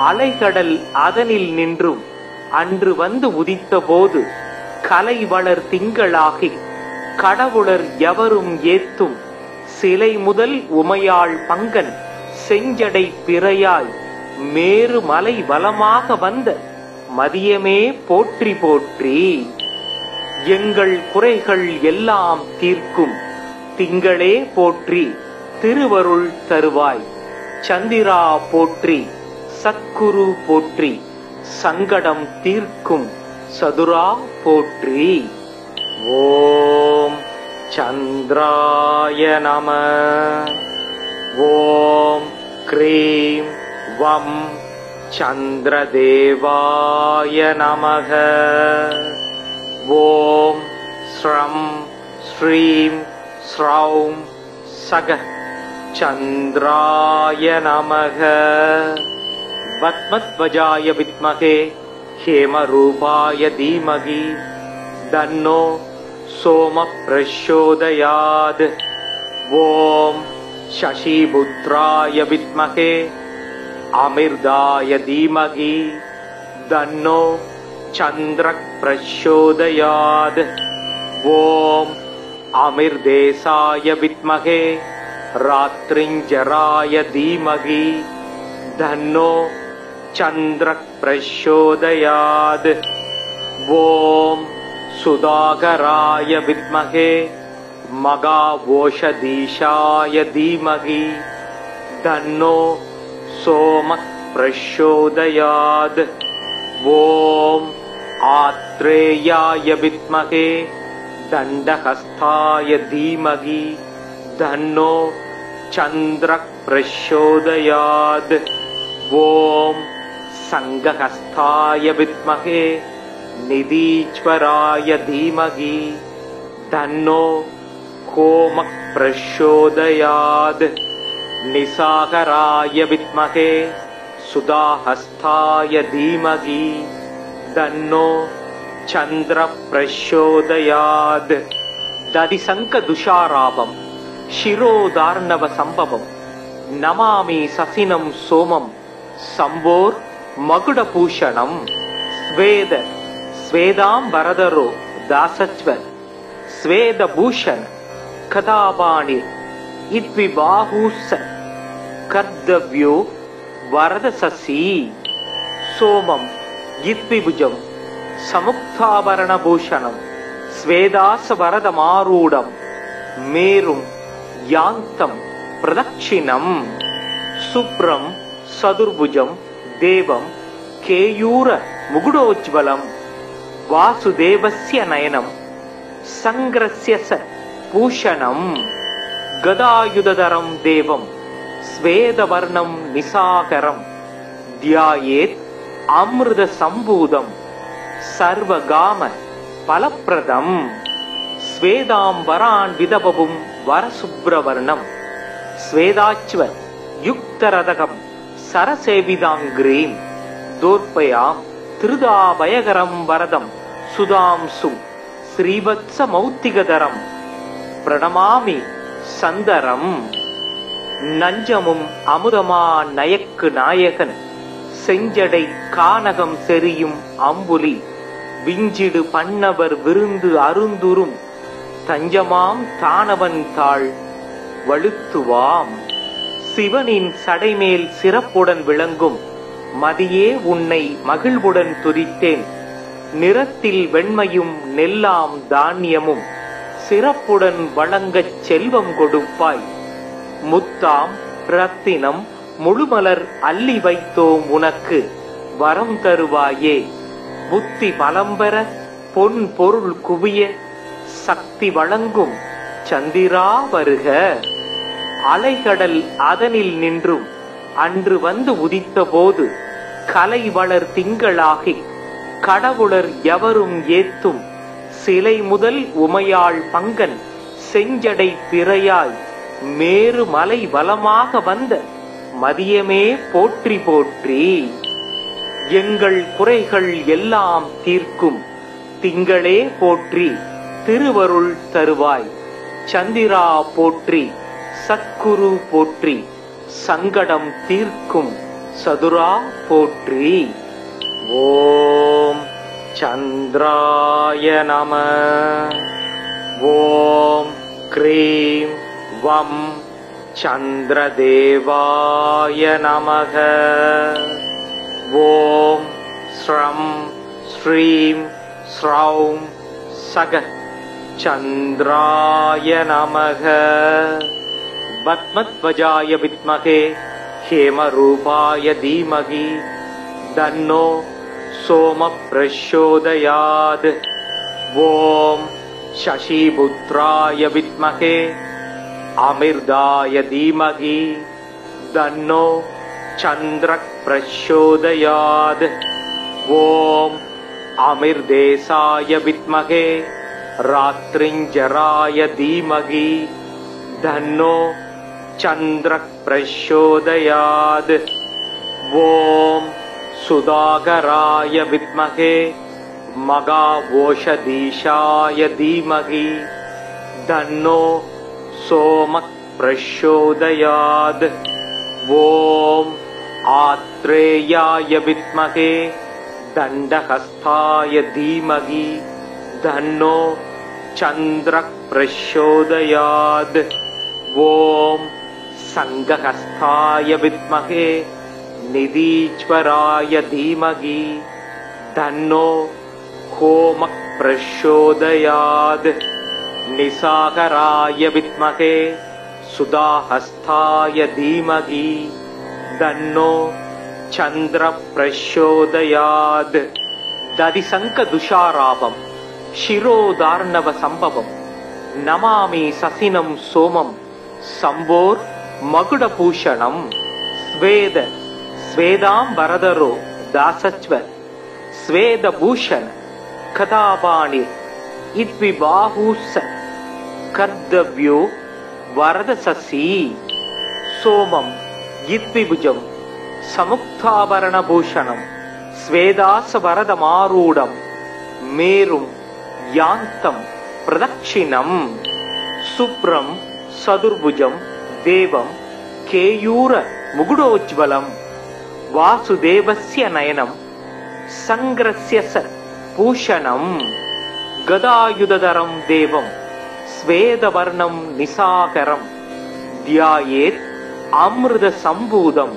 அலைகடல் அதனில் நின்றும் அன்று வந்து உதித்த போது கலை வளர் திங்களாகி கடவுளர் எவரும் ஏத்தும் சிலை முதல் உமையாள் பங்கன் செஞ்சடை பிறையாய் மேரு மலை வலமாக வந்த மதியமே போற்றி போற்றி. எங்கள் குறைகள் எல்லாம் தீர்க்கும் திங்களே போற்றி திருவருள் தருவாய். சந்திரா போற்றி சத்குரு போற்றி சங்கடம் தீர்க்கும் சதுரா போற்றி. ஓம் சந்திராய நம. ஓம் க்ரீம் வம் சந்திரதேவாய நமக. ஓம் ஸ்ரம் ஸ்ரீம் ஸ்ரௌம் சக சந்திராய நமக. பத்மத்வஜாய வித்மகே ஹேமரூபாய தீமகி தன்னோ சோம பிரச்சோதயாத். ஓம் சசிபுத்ராய வித்மகே அமிர்தாய தீமகி தன்னோ சந்திர பிரச்சோதயாத். ஓம் அமிர்தேசாய வித்மகே ராத்ரிஞ்சராய தீமகி தன்னோ சந்திர பிரச்சோதயாத். ஓம் சுதாகராய வித்மகே மகாவோஷதீஷாய தீமகி தன்னோ சோம பிரச்சோதயாத். ஓம் ஆத்ரேயாய வித்மகே தண்டஹஸ்தாய தீமகி தன்னோ சந்திர பிரச்சோதயாத். ஓம் சங்கஹஸ்தாய வித்மகே நிதீஸ்வராய தீமகி தன்னோ கோம பிரச்சோதயாத். நிசாகராய வித்மகே சுதாஹஸ்தாய தீமகி தன்னோ சந்திர பிரச்சோதயாத். ததிசங்க துஷாராபம் சிரோதார்ணவ சம்பவம் நமாமி சசினம் சோமம் சம்போர் மகுடபூஷணம். ஸ்வேத ஸ்வேதாம்பரதரோ தாசச்வ ஸ்வேதபூஷண கதாபாணிர் இத்விபாஹூஸ கர்தவ்யோ வரதசசி. சோமம் இத்விபுஜம் சமுக்தாபரணபூஷணம் ஸ்வேதாசவரதமாரூடம் மேரும் யாந்தம் பிரதட்சிணம். சுப்ரம் சதுர்புஜம் தேவம் கேயூர முகுடோஜ்வலம் வாசுதேவஸ்ய நயனம் சங்கிரஸ்ய ச பூஷணம். கதாயுததரம் தேவம் ஸ்வேதவர்ணம் நிசாகரம் தியாயேத் அமிர்த சம்பூதம் சர்வகாம பலப்பிரதம். ஸ்வேதாம்பரான் விதபவும் வரசுப்ரவர்ணம் ஸ்வேதாச்வ யுக்தரதகம் சரசேவிதாங்கிரீம் தோர்ப்பயாம் திருதாபயகரம் வரதம் சுதாம்சும் ஸ்ரீவத்ச மௌத்திகதரம் பிரணமாமி சந்தரம். நஞ்சமும் அமுதமா நயக்கு நாயகன் செஞ்சடை கானகம் செறியும் அம்புலி விஞ்சிடு பண்ணவர் விருந்து அருந்துரும் தஞ்சமாம் தானவன் தாள் வழுத்துவாம். சிவனின் சடைமேல் சிறப்புடன் விளங்கும் மதியே உன்னை மகிழ்வுடன் துதித்தேன். நிறத்தில் வெண்மையும் நெல்லாம் தானியமும் சிறப்புடன் வழங்கச் செல்வம் கொடுப்பாய். முத்தாம் ரத்தினம் முழுமலர் அள்ளி வைத்தோம் உனக்கு வரம் தருவாயே. புத்தி பலம்பெற பொன் பொருள் குவிய சக்தி வழங்கும் சந்திரா வருக. அலைகடல் அதனில் நின்றும் அன்று வந்து உதித்த போது கலை வளர் திங்களாகி கடவுளர் எவரும் ஏத்தும் சிலை முதல் உமையாள் பங்கன் செஞ்சடை பிறையாய் மேரு மலை வலமாக வந்த மதியமே போற்றி போற்றி. எங்கள் குறைகள் எல்லாம் தீர்க்கும் திங்களே போற்றி திருவருள் தருவாய். சந்திரா போற்றி சத்குரு போற்றி சங்கடம் தீர்க்கும் சதுரா போற்றி. ஓம் சந்திராய நம. ஓம் க்ரீம் वं चन्द्रदेवाय नमः। ॐ श्रं श्रीं श्रौं सग चन्द्राय नमः। पद्मध्वजाय विद्महे हेमरूपाय धीमहि तन्नो सोमः प्रचोदयात्। ॐ शशिपुत्राय विद्महे अमृताय धीमहि तन्नो चन्द्रः प्रचोदयात्। ॐ अमृतेशाय विद्महे रात्रिञ्जराय धीमहि तन्नो चन्द्रः प्रचोदयात्। ॐ सुधाकराय विद्महे मघाओषधीशाय धीमहि तन्नो सोमः प्रचोदयात्। ॐ आत्रेयाय विद्महे दण्डहस्ताय धीमहि तन्नो चन्द्रः प्रचोदयात्। ॐ संघहस्ताय विद्महे निधीश्वराय धीमहि तन्नो होमः प्रचोदयात्। निशाकराय विद्महे सुधाहस्ताय धीमहि तन्नो चन्द्रः प्रचोदयात्। दधिशङ्खदुषाराभं शिरोदार्णव संभवं नमामि ससिनं सोमं संभोर मकुडभूषणं। स्वेद स्वेदांबरधरो दासच्व स्वेदभूषण कदापाणि इद्विबाहुस कर्तव्यो वरदससी। सोमं इद्विभुजं समुक्ताभरणभूषणं स्वेदासवरदमारूढं मेरुं यान्तं प्रदक्षिणं। शुभ्रं सदुर्भुजं देवं केयूर मुकुटोज्ज्वलं वासुदेवस्य नयनं संग्रस्य स भूषणं। गदायुधधरं देवं स्वेदवर्णं निशाकरं ध्यायेत् अमृतसम्भूतं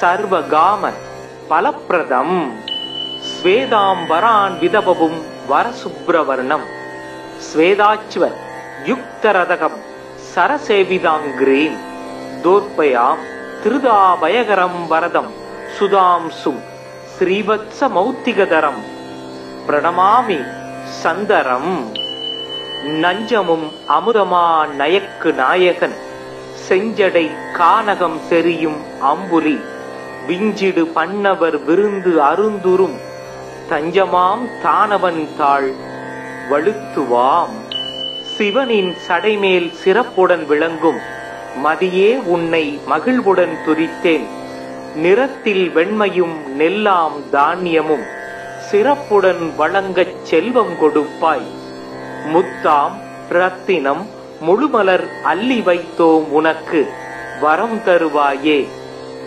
सर्वगाम फलप्रदं। स्वेदांबरान् विदबभुं वरशुभ्रवर्णं स्वेदाच्व युक्तरदकं सरसेविदाङ्ग्रीं दोर्पयां திருதாபயகரம் வரதம் சுதாம்சும் ஸ்ரீவத்சமௌத்திகதரம் பிரணமாமி சந்தரம். நஞ்சமும் அமுதமா நயக்கு நாயகன் செஞ்சடை கானகம் செறியும் அம்புலி விஞ்சிடு பண்ணவர் விருந்து அருந்துரும் தஞ்சமாம் தானவன் தாள் வழுத்துவாம். சிவனின் சடைமேல் சிறப்புடன் விளங்கும் மதியே உன்னை மகிழ்வுடன் துதித்தேன். நிறத்தில் வெண்மையும் நெல்லாம் தானியமும் சிறப்புடன் வழங்கச் செல்வம் கொடுப்பாய். முத்தாம் ரத்தினம் முழுமலர் அள்ளி வைத்தோம் உனக்கு வரம் தருவாயே.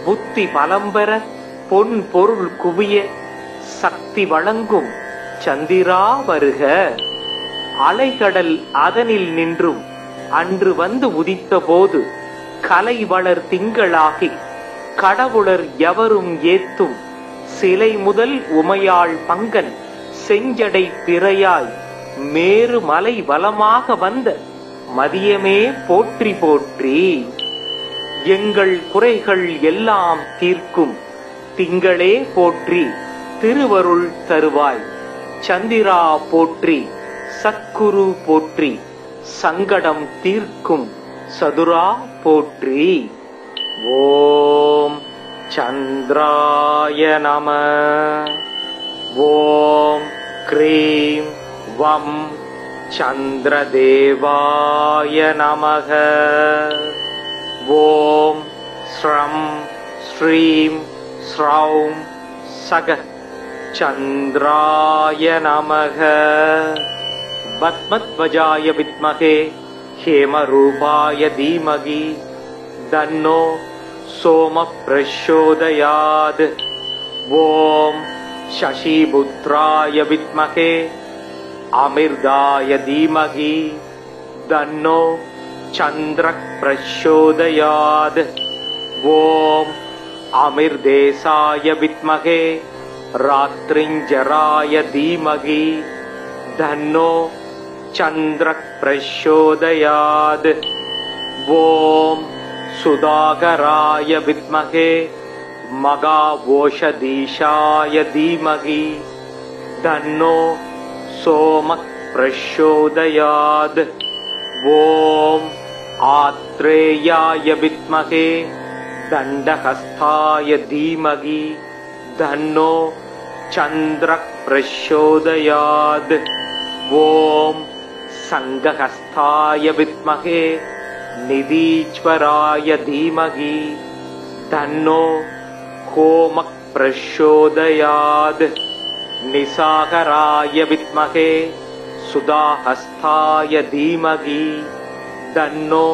புத்தி பலம்பெற பொன் பொருள் குவிய சக்தி வழங்கும் சந்திரா வருக. அலைகடல் அதனில் நின்றும் அன்று வந்து உதித்த போது கலை வளர் திங்களாகி கடவுளர் எவரும் ஏத்தும் சிலை முதல் உமையாள் பங்கன் செஞ்சடை பிறையாய் மேரு மலை வலமாக வந்த மதியமே போற்றி போற்றி. எங்கள் குறைகள் எல்லாம் தீர்க்கும் திங்களே போற்றி திருவருள் தருவாய். சந்திரா போற்றி சத்குரு போற்றி சங்கடம் தீர்க்கும் சதுரா போற்றி. ஓம் சந்திராய நம. ஓம் க்ரீம் வம் சந்திரதேவாய நமக. ஓம் ஸ்ரம் ஸ்ரீம் ஸ்ரௌம் சக சந்திராய நமக. பத்மத்வஜாய வித்மகே हेमरूपाय धीमहि तन्नो सोमः प्रचोदयात्. ॐ शशिपुत्राय विद्महे अमृताय धीमहि तन्नो चन्द्रः प्रचोदयात्। ॐ अमिर्देशाय विद्महे रात्रिञ्जराय धीमहि तन्नो चन्द्रः प्रचोदयात्। ॐ सुधाकराय विद्महे मघावोषधीशाय धीमहि तन्नो सोमः प्रचोदयात्। ॐ आत्रेयाय विद्महे दण्डहस्ताय धीमहि तन्नो चन्द्रः प्रचोदयात्। ॐ संघहस्ताय विद्महे निधीश्वराय धीमहि तन्नो होमः प्रचोदयात्। निशाकराय विद्महे सुधाहस्ताय धीमहि तन्नो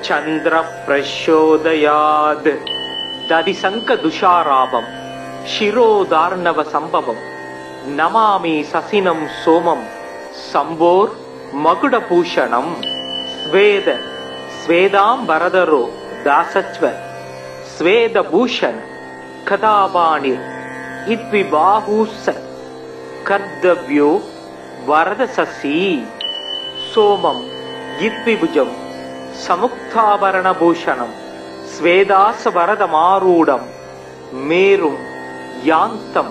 चन्द्रः प्रचोदयात्। दधिशङ्ख दुषाराभं शिरोदार्णव संभवं नमामि ससिनं सोमं संभोर मकुडभूषणं। स्वेद स्वेदांबरधरो दासच्व स्वेदभूषण कदापाणिर् इद्विबाहुः कर्तव्यो वरदशशी। सोमं इद्विभुजं समुक्ताभरणभूषणं स्वेदासवरदमारूढं मेरुं यान्तं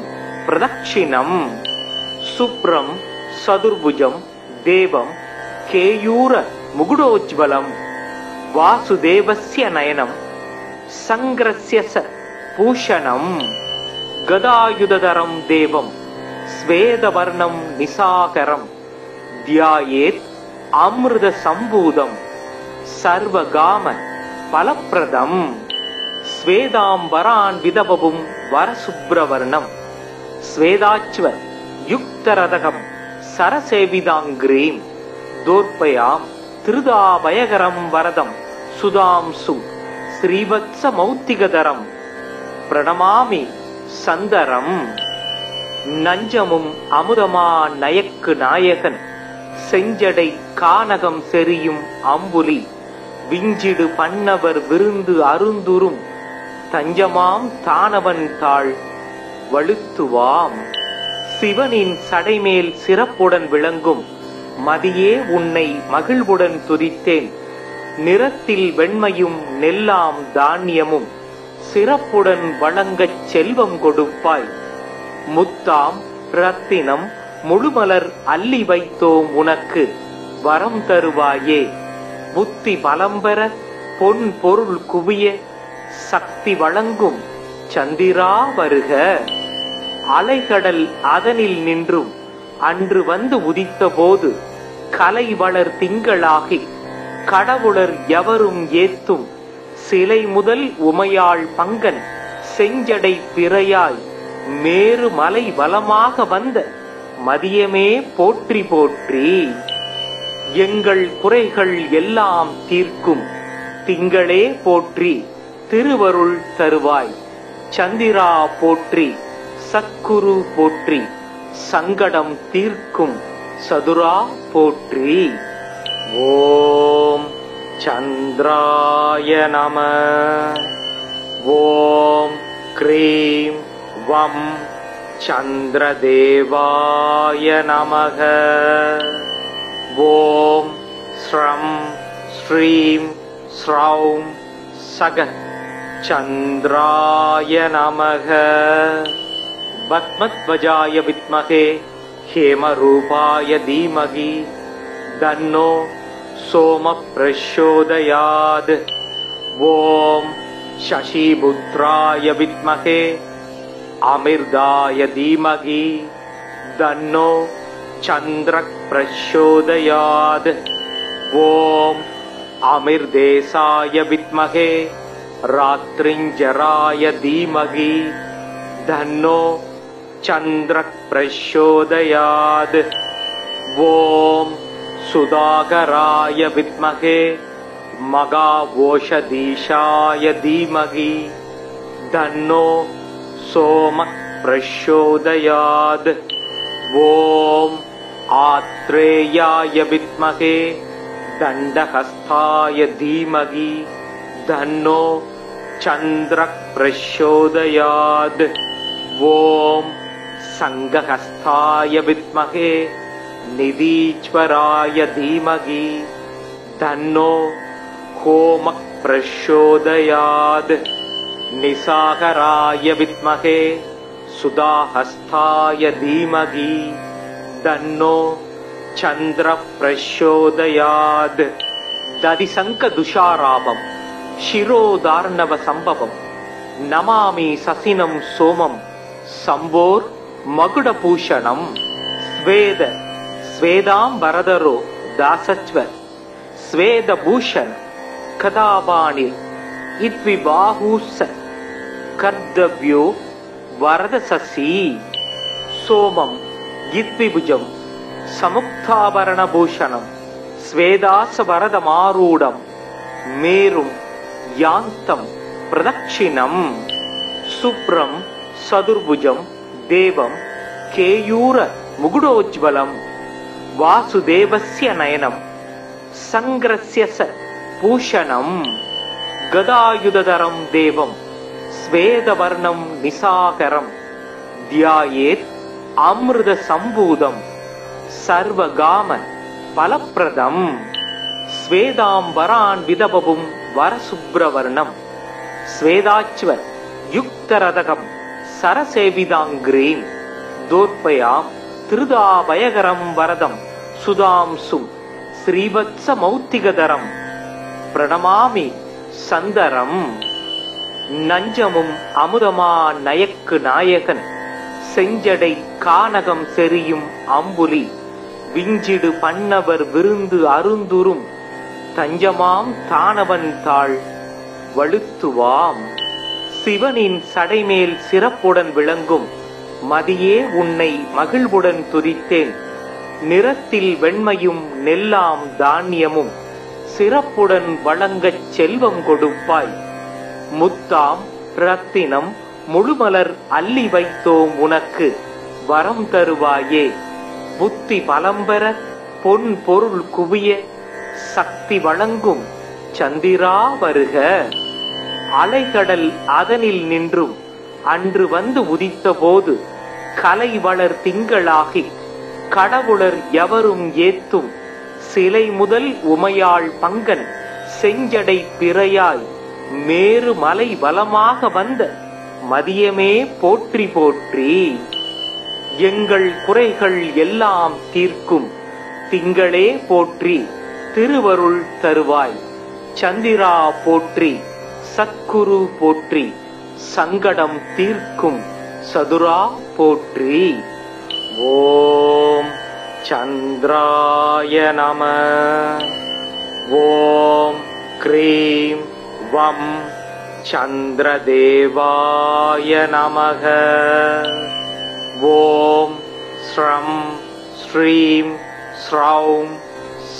प्रदक्षिणं। शुभ्रं चतुर्भुजं देवं केयूर मुकुटोज्ज्वलं वासुदेवस्य नयनं संग्रस्य स भूषणं। गदायुधधरं देवं स्वेदवर्णं निशाकरं ध्यायेत् अमृतसम्भूतं सर्वकाम फलप्रदं। स्वेदांबरान् विदबभुं वरशुभ्रवर्णं स्वेदाच्व युक्तरदकं सरसेविदाङ्ग्रीं दोर्पयां त्रिदाभयकरं वरदं सुधांसु श्रीवत्समौक्तिकधरं प्रणमामि सन्दरं। நஞ்சமும் அமுதமா நயக்கு நாயகன் செஞ்சடை கானகம் செறியும் அம்புலி விஞ்சிடு பண்ணவர் விருந்து அருந்துரும் தஞ்சமாம் தானவன் தாள் வழுத்துவாம். சிவனின் சடைமேல் சிறப்புடன் விளங்கும் மதியே உன்னை மகிழ்வுடன் துதித்தேன். நிறத்தில் வெண்மையும் நெல்லாம் தானியமும் சிறப்புடன் வழங்கச் செல்வம் கொடுப்பாய். முத்தாம் ரத்தினம் முழுமலர் அள்ளி வைத்தோம் உனக்கு வரம் தருவாயே. புத்தி பலம்பெற பொன் பொருள் குவிய சக்தி வழங்கும் சந்திரா வருக. அலைகடல் அதனில் நின்றும் அன்று வந்து உதித்த போது கலை வளர் திங்களாகி கடவுளர் எவரும் ஏத்தும் சிலை முதல் உமையாள் பங்கன் செஞ்சடை பிறையாய் மேரு மலை வலமாக வந்த மதியமே போற்றி போற்றி. எங்கள் குறைகள் எல்லாம் தீர்க்கும் திங்களே போற்றி திருவருள் தருவாய். சந்திரா போற்றி சத்குரு போற்றி சங்கடம் தீர்க்கும் சதுரா போற்றி. ஓம் சந்திராய நம. ஓம் க்ரீம் வம் சந்திரதேவாய நமக. ஓம் ஸ்ரம் ஸ்ரீம் ஸ்ரௌம் சக சந்திராய நமக. பத்மத்வஜாய வித்மகே ஹேமரூபாய தீமகி தன்னோ சோம பிரச்சோதயாத். ஓம் சசிபுத்ராய வித்மகே அமிர்தாய தீமகி தன்னோ சந்திரः பிரச்சோதயாத். ஓம் அமிர்தேசாய வித்மகே ராத்ரிஞ்சராய தீமகி தன்னோ சந்திரः பிரச்சோதயாத். ஓம் சுதாகராய வித்மகே மகாவோஷதீஷாய தீமகி தன்னோ सोमः प्रचोदयात्. ॐ आत्रेयाय विद्महे दण्डहस्ताय धीमहि तन्नो चन्द्रः प्रचोदयात्। ॐ संघहस्ताय विद्महे निधीश्वराय धीमहि तन्नो होमः प्रचोदयात्। निशाकराय विद्महे सुधाहस्ताय धीमहि तन्नो चन्द्रः प्रचोदयात्। दधिशङ्ख दुषाराभं शिरोदार्णव संभवं नमामि ससिनं सोमं संभोर मकुडभूषणं। स्वेद स्वेदांबरधरो दासत्व स्वेदभूषण कदापाणि इद्विबाहुस कर्तव्यो वरदससी। सोमं इद्विभुजं समुक्ताभरणभूषणं स्वेदासवरदमारूढं मेरुं यान्तं प्रदक्षिणं। शुभ्रं सदुर्भुजं देवं केयूर मुकुटोज्ज्वलं वासुदेवस्य नयनं संग्रस्य स भूषणं। गदायुधधरं देवं स्वेदवर्णं निशाकरं ध्यायेत् अमृतसम्भूतं सर्वगाम फलप्रदं। स्वेदांबरान् विदबभुं वरशुभ्रवर्णं स्वेदाच्व युक्तरदकं सरसेविदाङ्ग्रीं दोर्पयां திருதாபயகரம் வரதம் சுதாம்சும் ஸ்ரீவத்சமௌத்திகதரம் பிரணமாமி சந்தரம். நஞ்சமும் அமுதமா நயக்கு நாயகன் செஞ்சடை கானகம் செறியும் அம்புலி விஞ்சிடு பண்ணவர் விருந்து அருந்துரும் தஞ்சமாம் தானவன் தாள் வழுத்துவாம். சிவனின் சடைமேல் சிறப்புடன் விளங்கும் மதியே உன்னை மகிழ்வுடன் துதித்தேன். நிறத்தில் வெண்மையும் நெல்லாம் தானியமும் சிறப்புடன் வழங்கச் செல்வம் கொடுப்பாய். முத்தாம் ரத்தினம் முழுமலர் அள்ளி வைத்தோம் உனக்கு வரம் தருவாயே. புத்தி பலம்பெற பொன் பொருள் குவிய சக்தி வழங்கும் சந்திரா வருக. அலைகடல் அதனில் நின்றும் அன்று வந்து உதித்த போது கலை வளர் திங்களாகி கடவுளர் எவரும் ஏத்தும் சிலை முதல் உமையாள் பங்கன் செஞ்சடை பிறையாய் மேரு மலை வலமாக வந்த மதியமே போற்றி போற்றி. எங்கள் குறைகள் எல்லாம் தீர்க்கும் திங்களே போற்றி திருவருள் தருவாய். சந்திரா போற்றி சத்குரு போற்றி சங்கடம் தீர்க்கும் சதுரா போற்றி. ஓம் சந்திராய நம. ஓம் க்ரீம் வம் சந்திரதேவாய நமக. ஓம் ஸ்ரம் ஸ்ரீம் ஸ்ரௌம்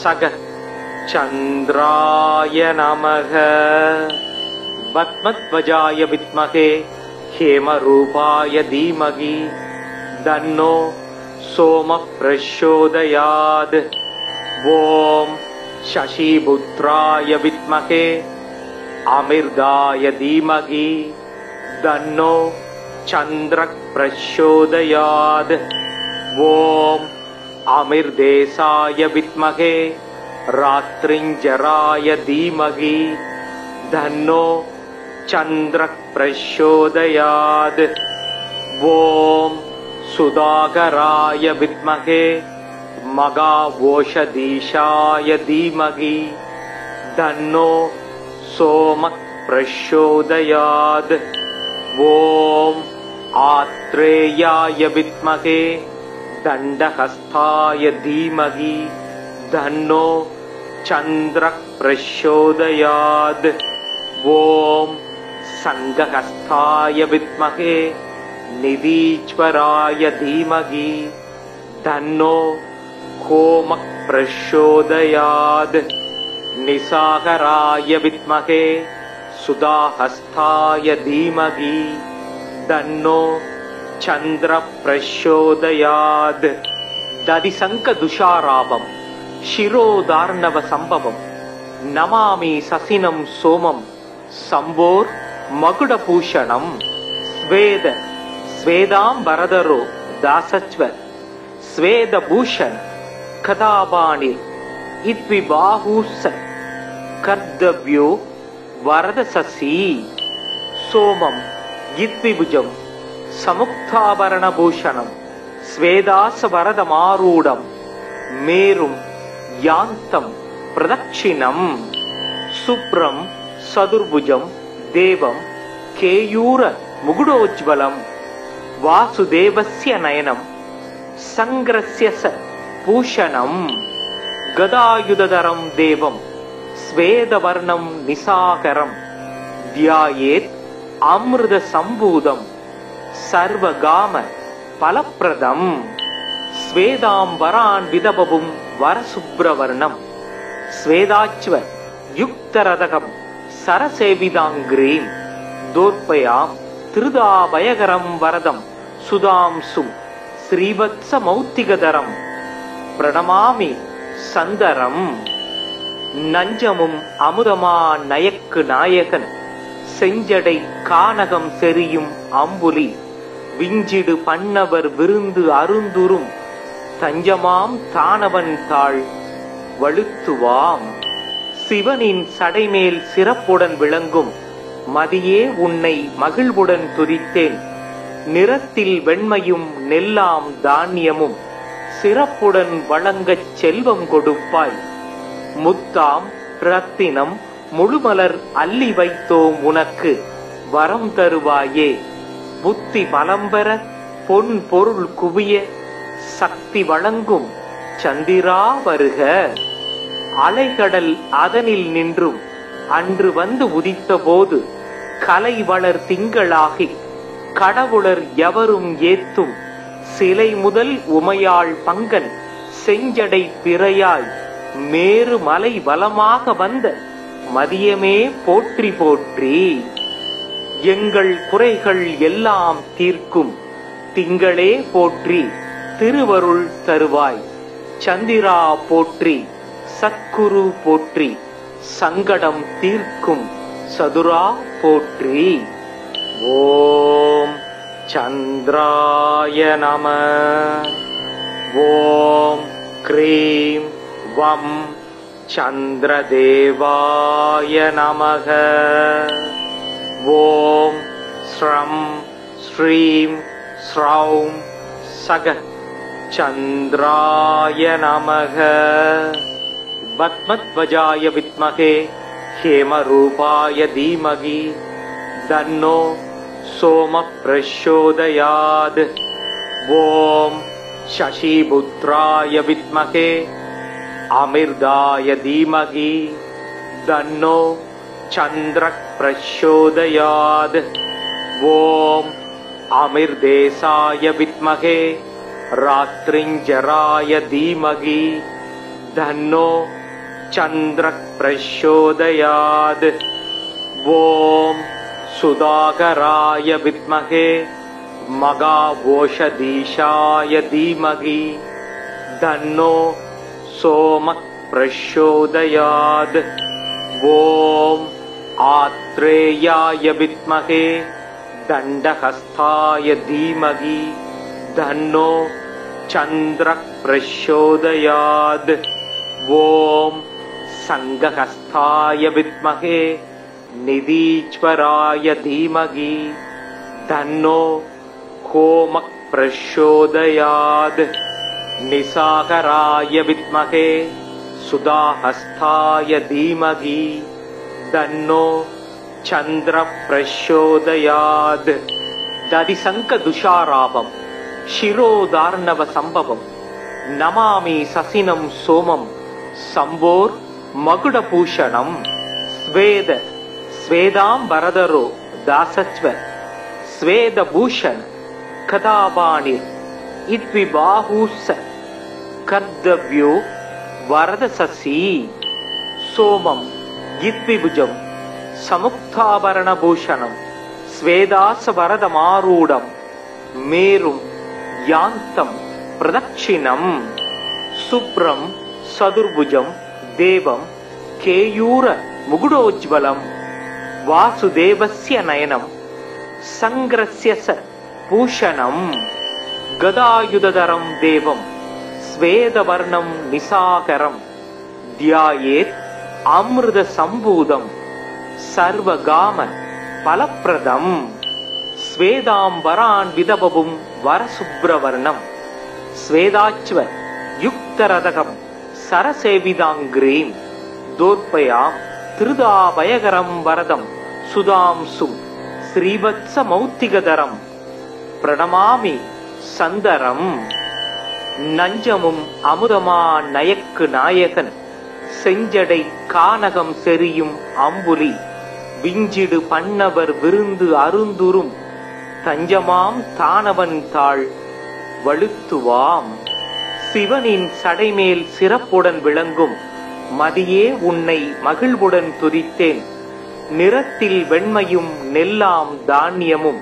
சக சந்திராய நமக. பத்மத்வஜாய வித்மகே हेमरूपाय धीमहि तन्नो सोमः प्रचोदयात्. ॐ शशिपुत्राय विद्महे अमृताय धीमहि तन्नो चन्द्रः प्रचोदयात्. ॐ अमृतेशाय विद्महे रात्रिञ्जराय धीमहि तन्नो चन्द्रः प्रचोदयात्. ॐ सुधाकराय विद्महे मगावोषधीशाय धीमहि तन्नो सोमः प्रचोदयात्. ॐ आत्रेयाय विद्महे दण्डहस्ताय धीमहि तन्नो चन्द्रः प्रचोदयात्. ॐ संघहस्ताय विद्महे निधीश्वराय धीमहि तन्नो होमः प्रचोदयात्. निशाकराय विद्महे सुधाहस्ताय धीमहि तन्नो चन्द्रः प्रचोदयात्. दधिशङ्ख दुषाराभं शिरोदार्णव संभवम् नमामि ससिनं सोमं संबोर मकुडभूषणम् स्वेद स्वेदांबरधरो दासच्व स्वेदभूषण कदापाणिर् इद्विबाहुः कर्तव्यो वरदससी सोमं इद्विभुजं समुक्ताभरणभूषणं स्वेदासवरदमारूढं मेरुं यान्तं प्रदक्षिणम् शुभ्रं सदुर्भुजं देवं केयूर मुकुटोज्ज्वलं वासुदेवस्य नयनं संग्रस्य स भूषणम् गदायुधधरं देवं स्वेदवर्णं निसाकरं ध्यायेत् अमृतसम्भूतं सर्वगाम फलप्रदम् स्वेदांबरान् विदबभुं वरशुभ्रवर्णं स्वेदाच्व युक्तरदकं सरसेविदाङ्ग्रीं दोर्पयां திருதாபயகரம் வரதம் சுதாம்சும் ஸ்ரீவத்சமௌத்திகதரம் பிரணமாமி சந்தரம் நஞ்சமும் அமுதமா நயக்கு நாயகன் செஞ்சடை கானகம் செறியும் அம்புலி விஞ்சிடு பண்ணவர் விருந்து அருந்துரும் தஞ்சமாம் தானவன் தாள் வழுத்துவாம் சிவனின் சடைமேல் சிறப்புடன் விளங்கும் மதியே உன்னை மகிழ்வுடன் துதித்தேன் நிறத்தில் வெண்மையும் நெல்லாம் தானியமும் சிறப்புடன் வழங்கச் செல்வம் கொடுப்பாய் முத்தாம் ரத்தினம் முழுமலர் அள்ளி வைத்தோம் உனக்கு வரம் தருவாயே புத்தி பலம்பெற பொன் பொருள் குவிய சக்தி வழங்கும் சந்திரா வருக அலைகடல் அதனில் நின்றும் அன்று வந்து உதித்த போது கலை வளர் திங்களாகி கடவுளர் எவரும் ஏத்தும் சிலை முதல் உமையாள் பங்கன் செஞ்சடை பிறையாய் மேரு மலை வலமாக வந்த மதியமே போற்றி போற்றி எங்கள் குறைகள் எல்லாம் தீர்க்கும் திங்களே போற்றி திருவருள் தருவாய் சந்திரா போற்றி சத்குரு போற்றி சங்கடம் தீர்க்கும் சதுரா போற்றி ஓம் சந்திராய நம ஓம் க்ரீம் வம் சந்திரதேவாய நமக ஓம் ஸ்ரம் ஸ்ரீம் ஸ்ரௌம் சக சந்திராய நமக பத்மத்வஜாய வித்மகே ஹேமரூபாய தீமகி தன்னோ சோம பிரச்சோதயாத் ஓம் சசிபுத்ராய வித்மகே அமிர்தாய தீமகி தன்னோ சந்திர பிரச்சோதயாத் ஓம் அமிர்தேசாய வித்மகே ராத்ரிஞ்சராய தீமகி தன்னோ சந்திர பிரச்சோதயாத் ஓம் சுதாகராய வித்மகே மகாவோஷதீஷாய தீமகி தன்னோ சோம பிரச்சோதயாத் ஓம் ஆத்ரேயாய வித்மகே தண்டஹஸ்தாய தீமகி தன்னோ சந்திர பிரச்சோதயாத் ஓம் சங்கஹஸ்தாய வித்மகே நிதீஸ்வராய தீமகி தன்னோ கோம பிரச்சோதயாத் நிசாகராய வித்மகே சுதாஹஸ்தாய தீமகி தன்னோ சந்திர பிரச்சோதயாத் ததிசங்க துஷாராபம் शिरोदार्णव संभवम् नमामि ससिनं सोमं संबोर मकुडभूषणम् स्वेद स्वेदांबरधरो दासच्व स्वेदभूषण कदापाणिर् इद्विबाहुः कर्तव्यो वरदससी सोमम् इद्विभुजं समुक्ताभरणभूषणम् स्वेदासवरदमारूढं मेरुं यान्तं प्रदक्षिणम् शुभ्रं சதுர்புஜம் தேவம் கேயூர முகுடோஜ்வலம் வாசுதேவஸ்ய நயனம் சங்கிரஸ்ய ச பூஷணம் கதாயுததரம் தேவம் ஸ்வேதவர்ணம் நிசாகரம் தியாயேத் அமிர்த சம்பூதம் சர்வகாம பலப்பிரதம் ஸ்வேதாம்பரான் விதபபும் வரசுப்ரவர்ணம் ஸ்வேதாச்வ யுக்தரதகம் சரசேவிதாங்கிரீம் தோர்பயாம் திருதாபயகரம் வரதம் சுதாம்சும் ஸ்ரீவத்ஸ மௌத்திகதரம் பிரணமாமி சந்தரம் நஞ்சமும் அமுதமா நயக்கு நாயகன் செஞ்சடை கானகம் செறியும் அம்புலி விஞ்சிடு பண்ணவர் விருந்து அருந்துரும் தஞ்சமாம் தானவன் தாள் வழுத்துவாம் சிவனின் சடைமேல் சிறப்புடன் விளங்கும் மதியே உன்னை மகிழ்வுடன் துதித்தேன் நிறத்தில் வெண்மையும் நெல்லாம் தானியமும்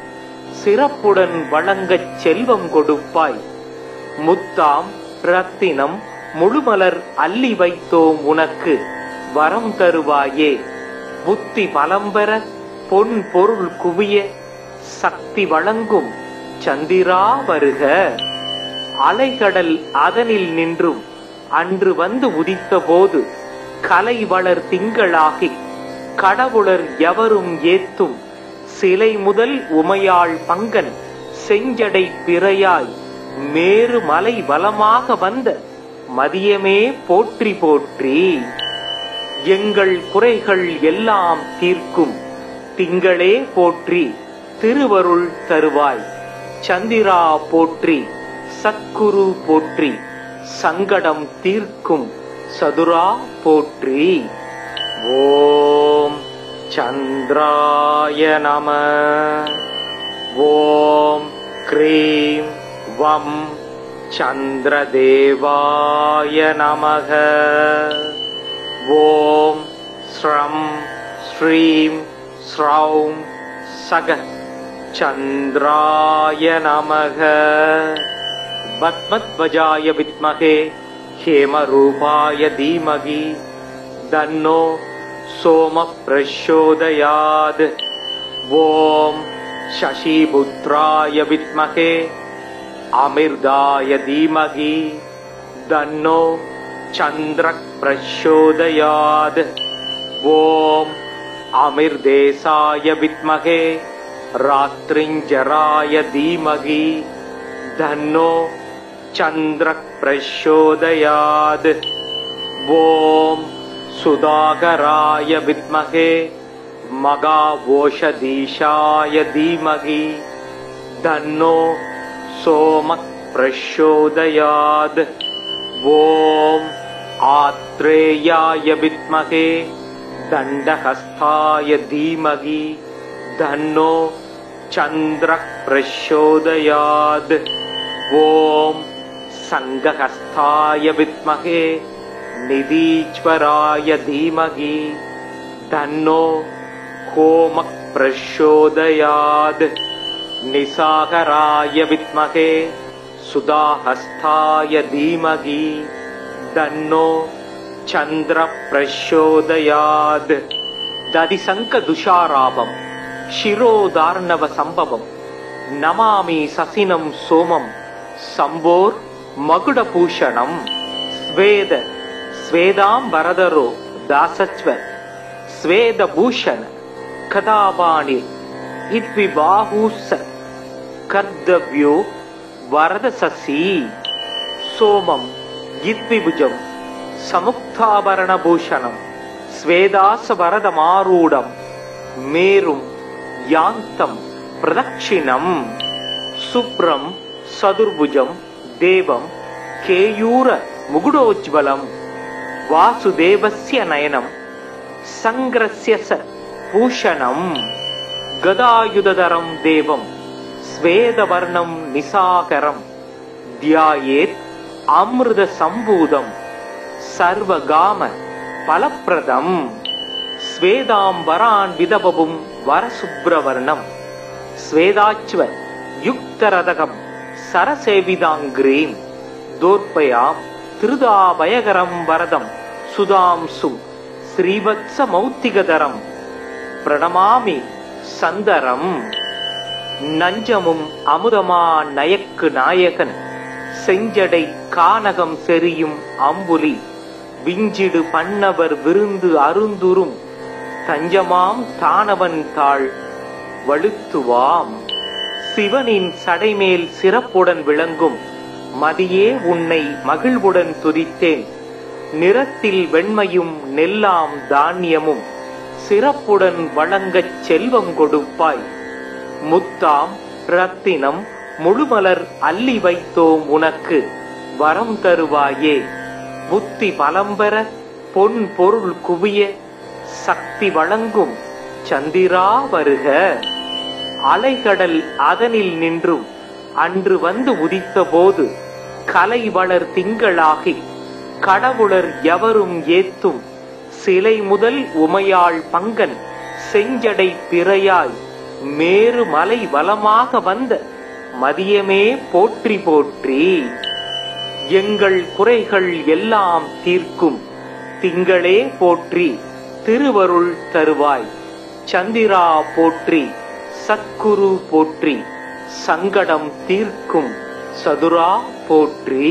சிறப்புடன் வழங்கச் செல்வம் கொடுப்பாய் முத்தாம் ரத்தினம் முழுமலர் அள்ளி வைத்தோம் உனக்கு வரம் தருவாயே புத்தி பலம்பெற பொன் பொருள் குவிய சக்தி வழங்கும் சந்திரா வருக அலைகடல் அதனில் நின்றும் அன்று வந்து உதித்த போது கலை வளர் திங்களாகி கடவுளர் எவரும் ஏத்தும் சிலை முதல் உமையாள் பங்கன் செஞ்சடை பிறையாய் மேரு மலை வலமாக வந்த மதியமே போற்றி போற்றி எங்கள் குறைகள் எல்லாம் தீர்க்கும் திங்களே போற்றி திருவருள் தருவாய் சந்திரா போற்றி சத்குரு போற்றி சங்கடம் தீர்க்கும் சதுரா போற்றி. ஓம் சந்திராய நம. ஓம் க்ரீம் வம் சந்திரதேவாய நமக. ஓம் ஸ்ரம் ஸ்ரீம் ஸ்ரௌம் சக சந்திராய நமக. பத்மத்வஜாய வித்மகே ஹேமரூபாய தீமகி தன்னோ சோம பிரச்சோதயாத். ஓம் சசிபுத்ராய வித்மகே அமிர்தாய தீமகி தன்னோ சந்திர பிரச்சோதயாத். ஓம் அமிர்தேசாய வித்மகே ராத்ரிஞ்சராய தீமகி தன்னோ சந்திர பிரச்சோதயாத். ஓம் சுதாகராய வித்மகே மகாவோஷதீஷாய தீமகி தன்னோ சோம பிரச்சோதயாத். ஓம் ஆத்ரேயாய வித்மகே தண்டஹஸ்தாய தீமகி தன்னோ சந்திர பிரச்சோதயாத். ஓம் சங்கஹஸ்தாய வித்மகே நிதீஸ்வராய தீமகி தன்னோ கோம பிரச்சோதயாத். நிசாகராய வித்மகே சுதாஹஸ்தாய தீமகி தன்னோ சந்திர பிரச்சோதயாத். ததிசங்க துஷாராபம் சிரோதார்ணவ சம்பவம் நமாமி சசினம் சோமம் சம்போர் மகுடபூஷணம். ஸ்வேத ஸ்வேதாம்பரதரோ தாசத்வ ஸ்வேதபூஷண கதாபாணி இத்விபாஹூஸ கர்தவ்யோ வரதசசி. சோமம் இத்விபுஜம் சமுக்தாபரணபூஷணம் ஸ்வேதாச வரதமாரூடம் மேரும் யாந்தம் பிரதக்ஷிணம். சுப்ரம் சதுர்புஜம் தேவம் கேயூர முகுடோஜ்வலம் வாசுதேவஸ்ய நயனம் சங்கிரஸ்ய ச பூஷணம். கதாயுததரம் தேவம் ஸ்வேதவர்ணம் நிசாகரம் தியாயேத் அமிர்த சம்பூதம் சர்வகாம பலப்பிரதம். ஸ்வேதாம்பரான் விதபபும் வரசுப்ரவர்ணம் ஸ்வேதாச்வ யுக்தரதகம் சரசேவிதாங்கிரீம் தோர்பயாம் திருதாபயகரம் வரதம் சுதாம்சும் ஸ்ரீவத்ச மௌத்திகதரம் பிரணமாமி சந்தரம். நஞ்சமும் அமுதமா நயக்கு நாயகன் செஞ்சடை கானகம் செறியும் அம்புலி விஞ்சிடு பண்ணவர் விருந்து அருந்துரும் தஞ்சமாம் தானவன் தாள் வழுத்துவாம். சிவனின் சடைமேல் சிறப்புடன் விளங்கும் மதியே உன்னை மகிழ்வுடன் துதித்தேன். நிறத்தில் வெண்மையும் நெல்லாம் தானியமும் சிறப்புடன் வழங்கச் செல்வம் கொடுப்பாய். முத்தாம் ரத்தினம் முழுமலர் அள்ளி வைத்தோம் உனக்கு வரம் தருவாயே. புத்தி பலம்பெற பொன் பொருள் குவிய சக்தி வழங்கும் சந்திரா வருக. அலைகடல் அதனில் நின்றும் அன்று வந்து உதித்த போது கலை வளர் திங்களாகி கடவுளர் எவரும் ஏத்தும் சிலை முதல் உமையாள் பங்கன் செஞ்சடை பிறையாய் மேரு மலை வலமாக வந்த மதியமே போற்றி போற்றி. எங்கள் குறைகள் எல்லாம் தீர்க்கும் திங்களே போற்றி திருவருள் தருவாய். சந்திரா போற்றி சத்குரு போற்றி சங்கடம் தீர்க்கும் சதுரா போற்றி.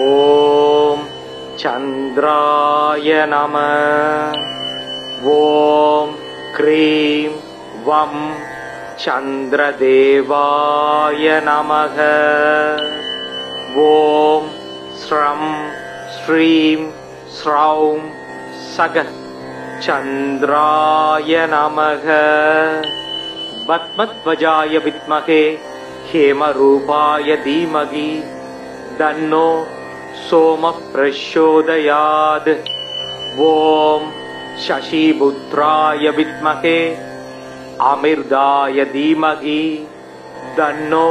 ஓம் சந்திராய நம. ஓம் க்ரீம் வம் சந்திரதேவாய நமக. ஓம் ஸ்ரம் ஸ்ரீம் ஸ்ரௌம் சக சந்திராய நமக. பத்மத்வஜாய வித்மகே ஹேமரூபாய தீமகி தன்னோ சோம பிரச்சோதயாத். ஓம் சசிபுத்ராய வித்மகே அமிர்தாய தீமகி தன்னோ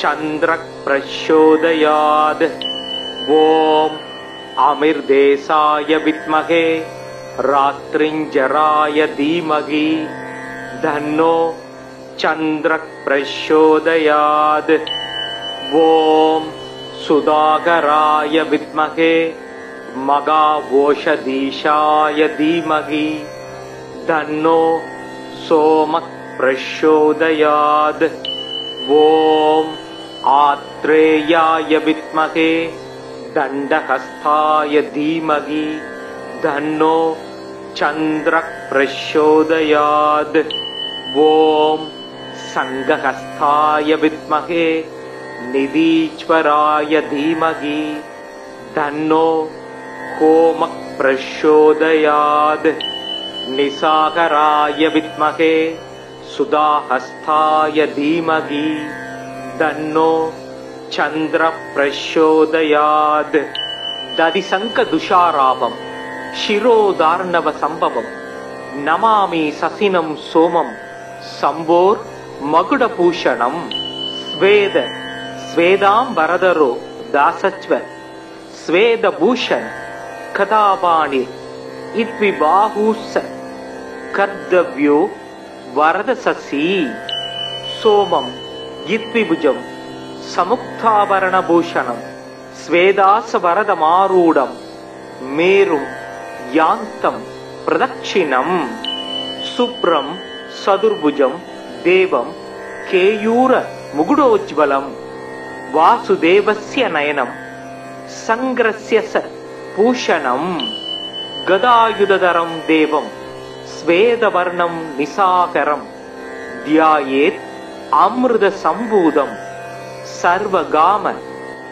சந்திர பிரச்சோதயாத். ஓம் அமிர்தேசாய வித்மகே ராத்ரிஞ்சராய தீமகி தன்னோ சந்திர பிரச்சோதயாத். ஓம் சுதாகராய வித்மகே மகாவோஷதீஷாய தீமகி தன்னோ சோம பிரச்சோதயாத். ஓம் ஆத்ரேயாய வித்மகே தண்டஹஸ்தாய தீமகி தன்னோ சந்திர பிரச்சோதயாத். ஓம் சங்கஹஸ்தாய வித்மகே நிதீஸ்வராய தீமகி தன்னோ கோம பிரச்சோதயாத். நிசாகராய வித்மகே சுதாஹஸ்தாய தீமகி தன்னோ சந்திர பிரச்சோதயாத். ததிசங்க துஷாராபம் சிரோதார்ணவ சம்பவம் நமாமி சசினம் சோமம் சம்போர் மகுடபூஷணம். ஸ்வேத ஸ்வேதாம்பரதரோ தாசச்வ ஸ்வேதபூஷண் கதாபாணி இத்விபாஹூஸ கர்தவ்யோ வரதசசி. சோமம் இத்விபுஜம் சமுக்தாபரணபூஷணம் ஸ்வேதாச வரதமாரூடம் மேரும் யாந்தம் பிரதக்ஷிணம். சுப்ரம் சதுர்புஜம் தேவம் கேயூர முகுடோஜ்வலம் வாசுதேவஸ்ய நயனம் சங்கிரஸ்ய ச பூஷணம். கதாயுததரம் தேவம் ஸ்வேதவர்ணம் நிசாகரம் தியாயேத் அமிர்த சம்பூதம் சர்வகாம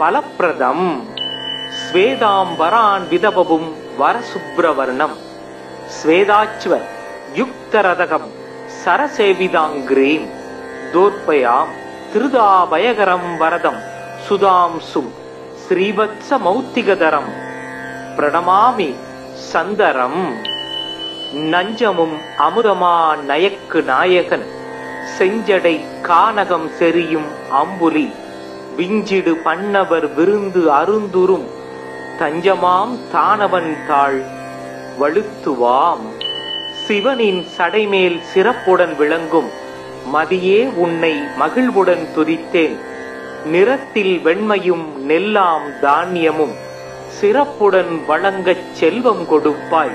பலப்பிரதம். ஸ்வேதாம்பரான் விதபவும் வரசுப்ரவர்ணம் ஸ்வேதாச்வ யுக்தரதகம் சரசேவிதாங்கிரீம் தோர்பயாம் திருதாபயகரம் வரதம் சுதாம்சும் ஸ்ரீவத்ச மௌத்திகதரம் பிரணமாமி சந்தரம். நஞ்சமும் அமுதமா நயக்கு நாயகன் செஞ்சடை கானகம் செறியும் அம்புலி விஞ்சிடு பண்ணவர் விருந்து அருந்துரும் தஞ்சமாம் தானவன் தாள் வழுத்துவாம். சிவனின் சடைமேல் சிறப்புடன் விளங்கும் மதியே உன்னை மகிழ்வுடன் துதித்தேன். நிறத்தில் வெண்மையும் நெல்லாம் தானியமும் சிறப்புடன் வழங்கச் செல்வம் கொடுப்பாய்.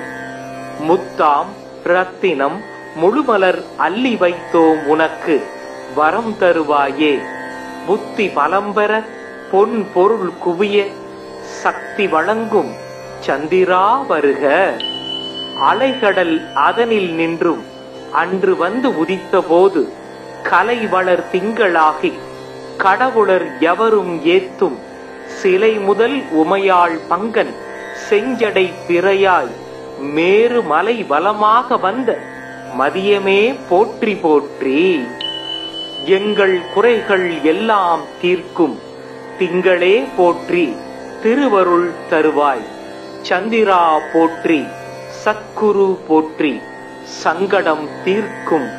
முத்தாம் ரத்தினம் முழுமலர் அள்ளி வைத்தோம் உனக்கு வரம் தருவாயே. புத்தி பலம்பெற பொன் பொருள் குவிய சக்தி வழங்கும் சந்திரா வருக. அலைகடல் அதனில் நின்றும் அன்று வந்து உதித்த போது கலை வளர் திங்களாகி கடவுளர் எவரும் ஏத்தும் சிலை முதல் உமையாள் பங்கன் செஞ்சடை பிறையாய் மேரு மலை வலமாக வந்த மதியமே போற்றி போற்றி. எங்கள் குறைகள் எல்லாம் தீர்க்கும் திங்களே போற்றி திருவருள் தருவாய். சந்திரா போற்றி சத்குரு போற்றி சங்கடம் தீர்க்கும்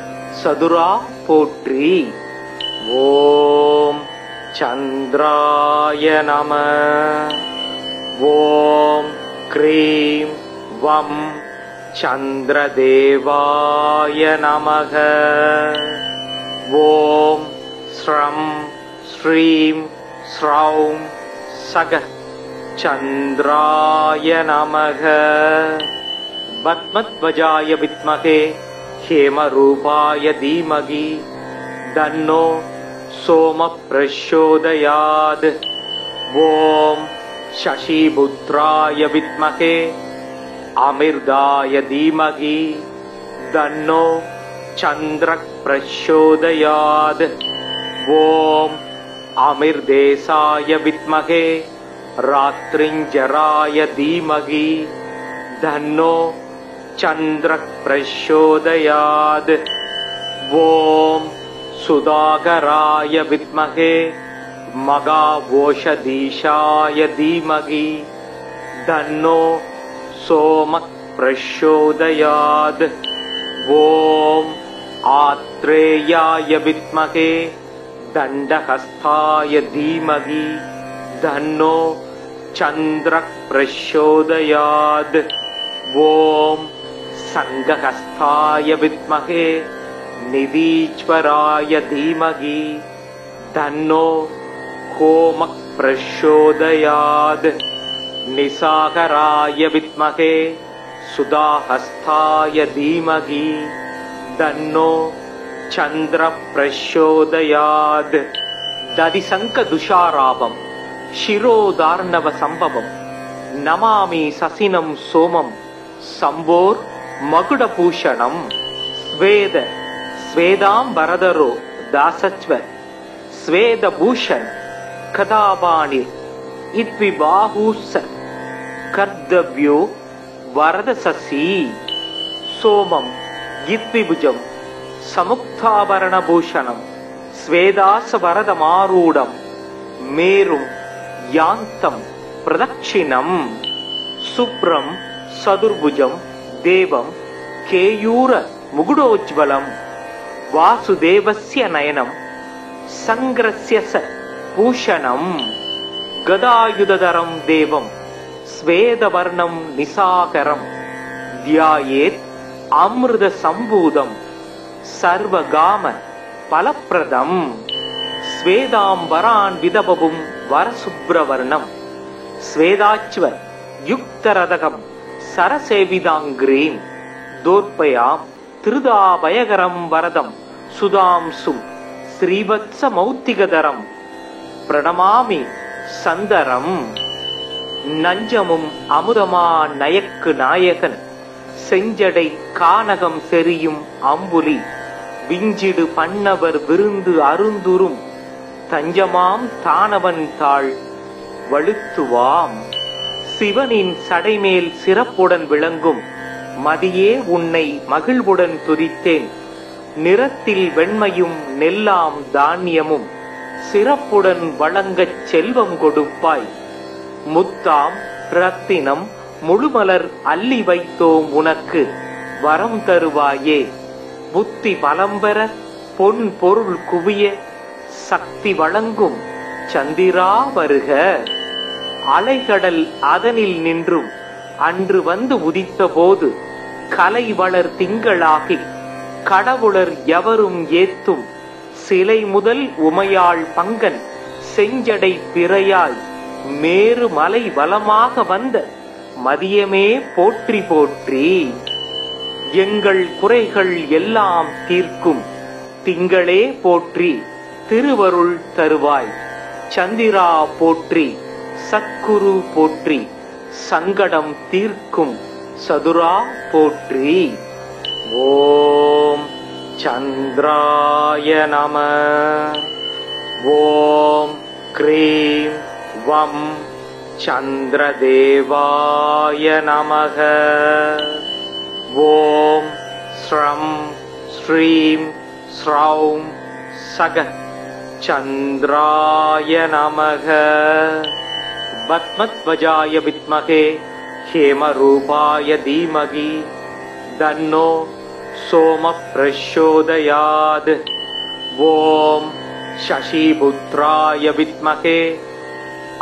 சதுரா போற்றி. ஓம் சந்திராய நம. ஓம் க்ரீம் வம் சந்திரதேவாய நமக. ஓம் ஸ்ரம் ஸ்ரீம் ஸ்ரௌம் சக சந்திராய நமக. பத்மத்வஜாய வித்மகே ஹேமரூபாய தீமகி தன்னோ சோம பிரச்சோதயாத். ஓம் சசிபுத்ராய வித்மகே அமிர்தாய தீமகி தன்னோ சந்திர பிரச்சோதயாத். ஓம் அமிர்தேசாய வித்மகே ராத்ரிஞ்சராய தீமகி தன்னோ சந்திர பிரச்சோதயாத். ஓம் சுதாகராய வித்மகே மகாவோஷதீஷாய தீமகி தன்னோ சோம பிரச்சோதயாத். ஓம் ஆத்ரேயாய வித்மகே தண்டஹஸ்தாய தீமகி தன்னோ சந்திர பிரச்சோதயாத். ஓம் சங்கஹஸ்தாய வித்மகே நிதீஸ்வராய தீமகி தன்னோ கோம பிரச்சோதயாத். நிசாகராய வித்மகே சுதாஹஸ்தாய தீமகி தன்னோ சந்திர பிரச்சோதயாத். ததிசங்க துஷாராபம் சிரோதார்ணவ சம்பவம் நமாமி சசினம் சோமம் சம்போர் மகுடபூஷணம். ஸ்வேத ஸ்வேதாம்பரதரோ தாசச்வ ஸ்வேதபூஷண் கதாபாணிர் இத்விபாஹூஸ கர்தவ்யோ வரதசசி. சோமம் இத்விபுஜம் சமுக்தாபரணபூஷணம் ஸ்வேதாச வரதமாரூடம் மேரும் யாந்தம் பிரதக்ஷிணம். சுப்ரம் சதுர்புஜம் தேவம் கேயூர முகுடோஜ்வலம் வாசுதேவஸ்ய நயனம் சங்கிரஸ்ய ச பூஷணம். கதாயுததரம் தேவம் ஸ்வேதவர்ணம் நிசாகரம் தியாயேத் அமிர்த சம்பூதம் சர்வகாம பலப்பிரதம். ஸ்வேதாம்பரான் விதபவும் வரசுப்ரவர்ணம் ஸ்வேதாச்வ யுக்தரதகம் சரசேவிதாங்கிரீம் தோர்ப்பயாம் திருதாபயகரம் வரதம் சுதாம்சும் ஸ்ரீவத்ச மௌத்திகதரம் பிரணமாமி சந்தரம். நஞ்சமும் அமுதமா நயக்கு நாயகன் செஞ்சடை கானகம் செறியும் அம்புலி விஞ்சிடு பண்ணவர் விருந்து அருந்துரும் தஞ்சமாம் தானவன் தாள் வழுத்துவாம். சிவனின் சடைமேல் சிறப்புடன் விளங்கும் மதியே உன்னை மகிழ்வுடன் துதித்தேன். நிறத்தில் வெண்மையும் நெல்லாம் தானியமும் சிறப்புடன் வழங்கச் செல்வம் கொடுப்பாய். முத்தாம் ரத்தினம் முழுமலர் அள்ளி வைத்தோம் உனக்கு வரம் தருவாயே. புத்தி பலம்பெற பொன் பொருள் குவிய சக்தி வழங்கும் சந்திரா வருக. அலைகடல் அதனில் நின்றும் அன்று வந்து உதித்த போது கலை வளர் திங்களாகி கடவுளர் எவரும் ஏத்தும் சிலை முதல் உமையாள் பங்கன் செஞ்சடை பிறையாய் மேரு மலை வலமாக வந்த மதியமே போற்றி போற்றி. எங்கள் குறைகள் எல்லாம் தீர்க்கும் திங்களே போற்றி, திருவருள் தருவாய். சந்திரா போற்றி, சத்குரு போற்றி, சங்கடம் தீர்க்கும் சதுரா போற்றி. ஓம் சந்திராய நம. ஓம் க்ரீம் வம் சந்திரதேவாய நமக. ஓம் ஸ்ரம் ஸ்ரீம் ஸ்ரௌம் சக சந்திராய நமக. பத்மத்வஜாய வித்மகே ஹேமரூபாய தீமகி தன்னோ சோம பிரச்சோதயாத். ஓம் சசிபுத்ராய வித்மகே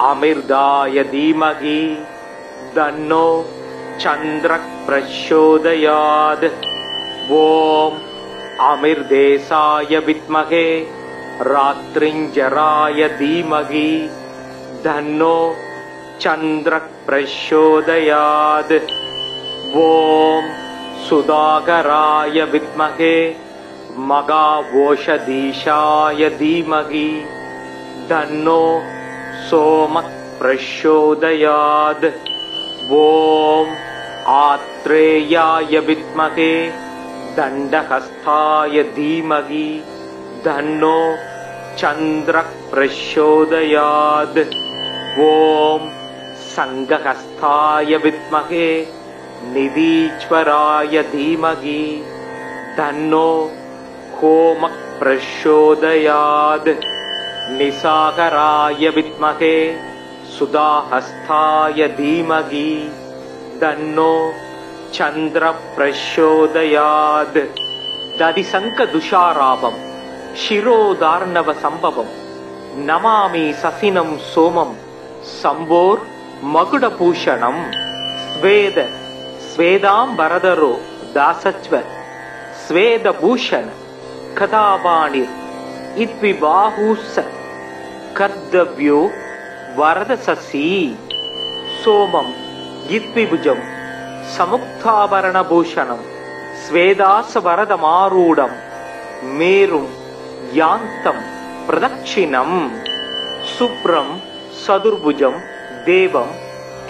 அமிர்தாய தீமகி தன்னோ சந்திர பிரச்சோதயாத். ஓம் அமிர்தேசாய வித்மகே ராத்ரிஞ்சராய தீமகி தன்னோ சந்திர பிரச்சோதயாத். ஓம் சுதாகராய வித்மகே மகாவோஷதீஷாய தீமகி தன்னோ சோம பிரச்சோதயாத். ஓம் ஆத்ரேயாய வித்மகே தண்டஹஸ்தாய தீமகி தன்னோ சந்திர பிரச்சோதயாத். ஓம் சங்கஹஸ்தாய வித்மகே நிதீஸ்வராய தீமகி தன்னோ ஹோம பிரச்சோதயாத். நிசாகராய வித்மகே சுதாஹஸ்தாய தீமகி தன்னோ சந்திர பிரச்சோதயாத். ததிசங்க துஷாராபம் சிரோதார்ணவ சம்பவம் நமாமி சசினம் சோமம் சம்போர் மகுடபூஷணம். ஸ்வேத ஸ்வேதாம்பரதரோ தாசச்வ ஸ்வேதபூஷண கதாபாணிர் இத்விபாஹூஸ கர்தவ்யோ வரதசசி. சோமம் இத்விபுஜம் சமுக்தாபரணபூஷணம் ஸ்வேதாசவரதமாரூடம் மேரும் யாந்தம் பிரதட்சிணம். சுப்ரம் சதுர்புஜம் தேவம்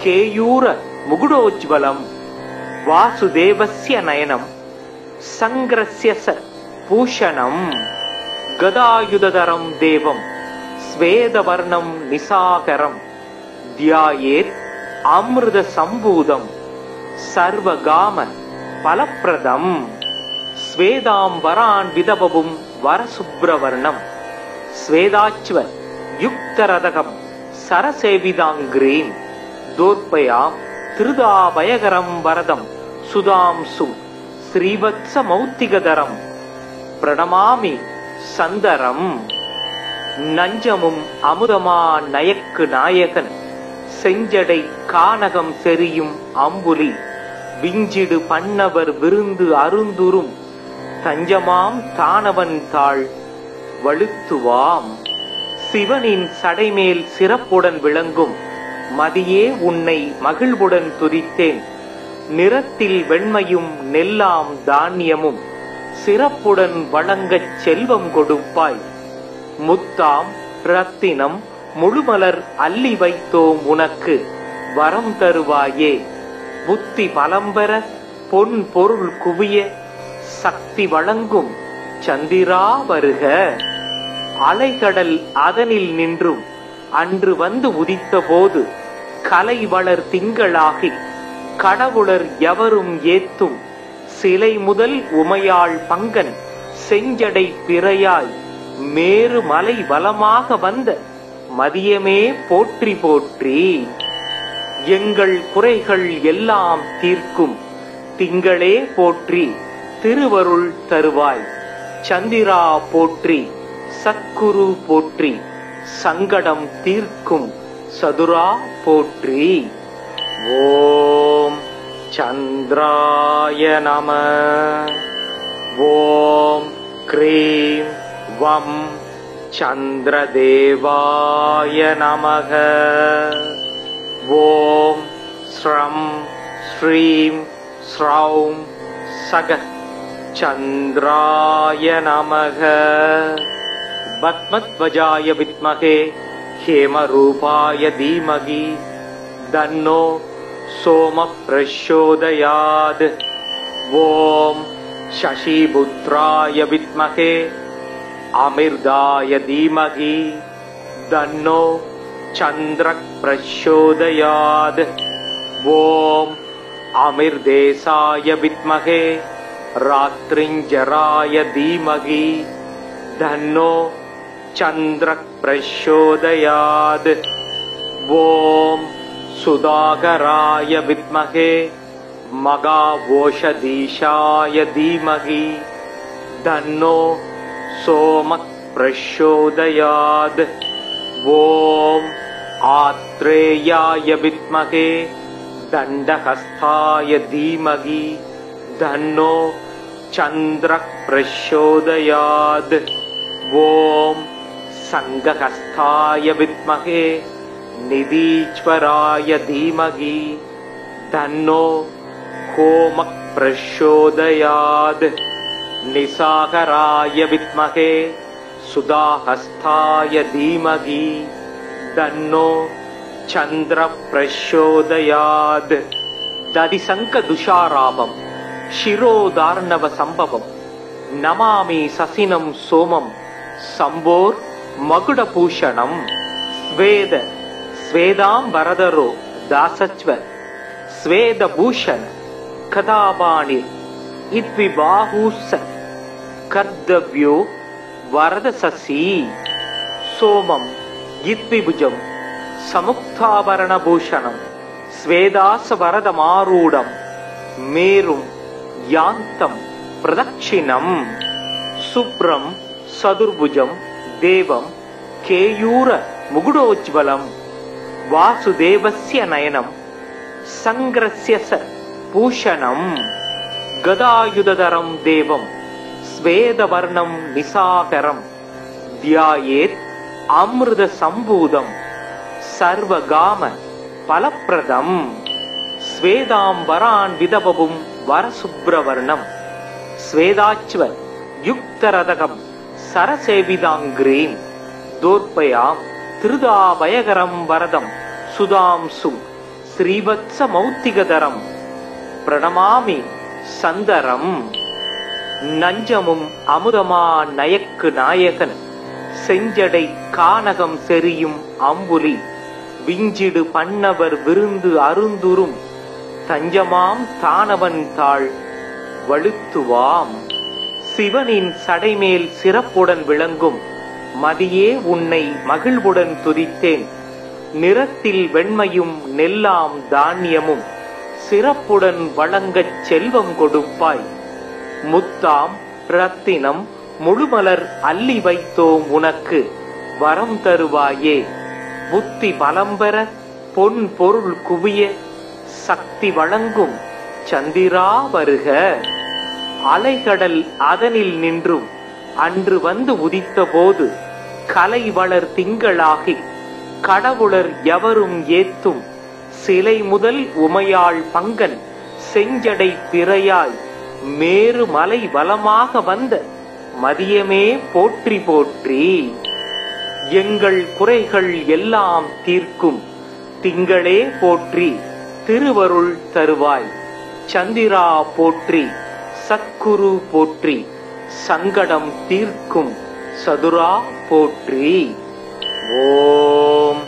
கேயூர முகுடோஜ்வலம் வாசுதேவஸ்ய நயனம் சங்கிரஸ்ய ச பூஷணம். கதாயுததரம் தேவம் ஸ்வேதவர்ணம் நிசாகரம் தியாயேத் அமிர்த சம்பூதம் சர்வகாம பலப்பிரதம். ஸ்வேதாம்பரான் விதபவும் வரசுப்ரவர்ணம் ஸ்வேதாச்வ யுக்தரதகம் சரசேவிதாங்கிரீம் தோர்ப்பயாம் திருதாபயகரம் வரதம் சுதாம்சும் ஸ்ரீவத்ச மௌத்திகதரம் பிரணமாமி சந்தரம். நஞ்சமும் அமுதமா நயக்கு நாயகன் செஞ்சடை கானகம் செறியும் அம்புலி விஞ்சிடு பண்ணவர் விருந்து அருந்துரும் தஞ்சமாம் தானவன் தாள் வழுத்துவாம். சிவனின் சடைமேல் சிறப்புடன் விளங்கும் மதியே உன்னை மகிழ்வுடன் துதித்தேன். நிறத்தில் வெண்மையும் நெல்லாம் தானியமும் சிறப்புடன் வழங்கச் செல்வம் கொடுப்பாய். முத்தாம் ரத்தினம் முழுமலர் அள்ளி வைத்தோம் உனக்கு வரம் தருவாயே. புத்தி பலம்பெற பொன் பொருள் குவிய சக்தி வழங்கும் சந்திரா வருக. அலைகடல் அதனில் நின்றும் அன்று வந்து உதித்த போது கலை வளர் திங்களாகி கடவுளர் எவரும் ஏத்தும் சிலை முதல் உமையாள் பங்கன் செஞ்சடை பிறையாய் மேரு மலை வலமாக வந்த மதியமே போற்றி போற்றி. எங்கள் குறைகள் எல்லாம் தீர்க்கும் திங்களே போற்றி, திருவருள் தருவாய். சந்திரா போற்றி, சத்குரு போற்றி, சங்கடம் தீர்க்கும் சதுரா போற்றி. ஓம் சந்திராய நம. ஓம் க்ரீம் வம் சந்திரதேவாய நமக. ஓம் ஸ்ரம் ஸ்ரீம் ஸ்ரௌம் சக சந்திராய நமக. பத்மத்வஜாய வித்மகே ஹேமரூபாய தீமகி தன்னோ சோம பிரச்சோதயாத். ஓம் சசிபுத்ராய வித்மகே அமிர்தாய தீமகி தன்னோ சந்திர பிரச்சோதயாத். ஓம் அமிர்தேசாய வித்மகே ராத்ரிஞ்சராய தீமகி தன்னோ சந்திர பிரச்சோதயாத். ஓம் சுதாகராய வித்மகே மகாவோஷதீஷாய தீமகி தன்னோ சோம பிரச்சோதயாத். ஓம் ஆத்ரேயாய வித்மகே தண்டஹஸ்தாய தீமகி தன்னோ சந்திர பிரச்சோதயாத். ஓம் சங்கஹஸ்தாய வித்மகே நிதீஸ்வராய தீமகி தன்னோ ஹோம பிரச்சோதயாத். நிசாகராய வித்மகே சுதாஹஸ்தாய தீமகி தன்னோ சந்திர பிரச்சோதயாத். ததிசங்க துஷாராபம் சிரோதார்ணவ சம்பவம் நமாமி சசினம் சோமம் சம்போர் மகுடபூஷணம். ஸ்வேத ஸ்வேதாம்பரதரோ தாசச்வ ஸ்வேதபூஷண கதாபாணி இத்விபாஹூஸ கர்தவ்யோ வரதசசி. சோமம் இத்விபுஜம் சமுக்தாபரணபூஷணம் ஸ்வேதாசவரதமாரூடம் மேரும் யாந்தம் பிரதக்ஷிணம். சுப்ரம் சதுர்புஜம் தேவம் கேயூர முகுடோஜ்வலம் வாசுதேவஸ்ய நயனம் சங்கிரஸ்ய ச பூஷணம். கதாயுததரம் தேவம் ஸ்வேதவர்ணம் நிசாகரம் தியாயேத் அமிர்த சம்பூதம் சர்வகாம பலப்பிரதம். ஸ்வேதாம்பரான் விதபவும் வரசுப்ரவர்ணம் ஸ்வேதாச்வ யுக்தரதகம் சரசேவிதாங்கிரீம் தோர்பயாம் திருதாபயகரம் வரதம் சுதாம்சும் ஸ்ரீவத்ச மௌத்திகதரம் பிரணமாமி சந்தரம். நஞ்சமும் அமுதமா நயக்கு நாயகன் செஞ்சடை கானகம் செறியும் அம்புலி விஞ்சிடு பண்ணவர் விருந்து அருந்துரும் தஞ்சமாம் தானவன் தாள் வழுத்துவாம். சிவனின் சடைமேல் சிறப்புடன் விளங்கும் மதியே உன்னை மகிழ்வுடன் துதித்தேன். நிறத்தில் வெண்மையும் நெல்லாம் தானியமும் சிறப்புடன் வழங்கச் செல்வம் கொடுப்பாய். முத்தாம் ரத்தினம் முழுமலர் அள்ளி வைத்தோம் உனக்கு வரம் தருவாயே. புத்தி பலம்பெற பொன் பொருள் குவிய சக்தி வழங்கும் சந்திரா வருக. அலைகடல் அதனில் நின்றும் அன்று வந்து உதித்த போது கலை வளர் திங்களாகி கடவுளர் எவரும் ஏத்தும் சிலை முதல் உமையாள் பங்கன் செஞ்சடை பிறையாய் மேரு மலை வலமாக வந்த மதியமே போற்றி போற்றி. எங்கள் குறைகள் எல்லாம் தீர்க்கும் திங்களே போற்றி திருவருள் தருவாய். சந்திரா போற்றி சத்குரு போற்றி சங்கடம் தீர்க்கும் சதுரா போற்றி. ஓம்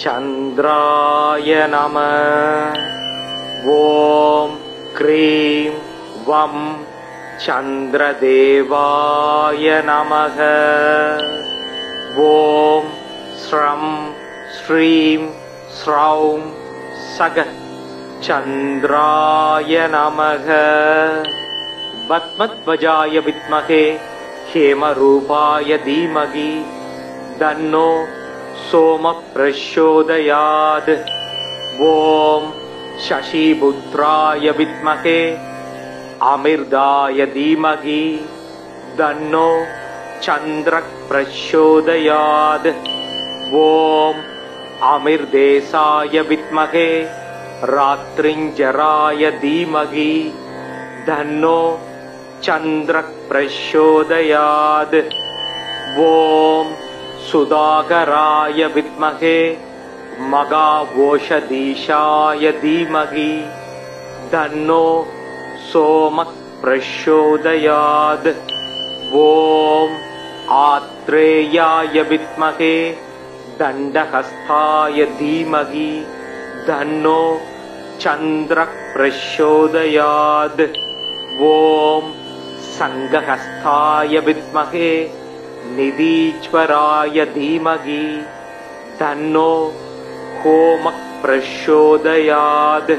சந்திராய நம. ஓம் க்ரீம் வம் சந்திரதேவாய நமக. ஓம் ஸ்ரம் ஸ்ரீம் ஸ்ரௌம் சக சந்திராய நமக. பத்மத்வஜாய வித்மகே ஹேமரூபாய தீமகி தன்னோ சோம பிரச்சோதயாத். ஓம் சசிபுத்ராய வித்மகே அமிர்தாய தீமகி தன்னோ चन्द्रः प्रचोदयात्। ॐ अमिर्देशाय विद्महे रात्रिञ्जराय धीमहि तन्नो चन्द्रः प्रचोदयात्। ॐ सुधाकराय विद्महे मघावोषधीशाय धीमहि तन्नो सोमः प्रचोदयात्। ॐ आत्रेयाय विद्महे दण्डहस्ताय धीमहि तन्नो चन्द्रः प्रचोदयात्। ॐ संघहस्ताय विद्महे निधीश्वराय धीमहि तन्नो होमः प्रचोदयात्।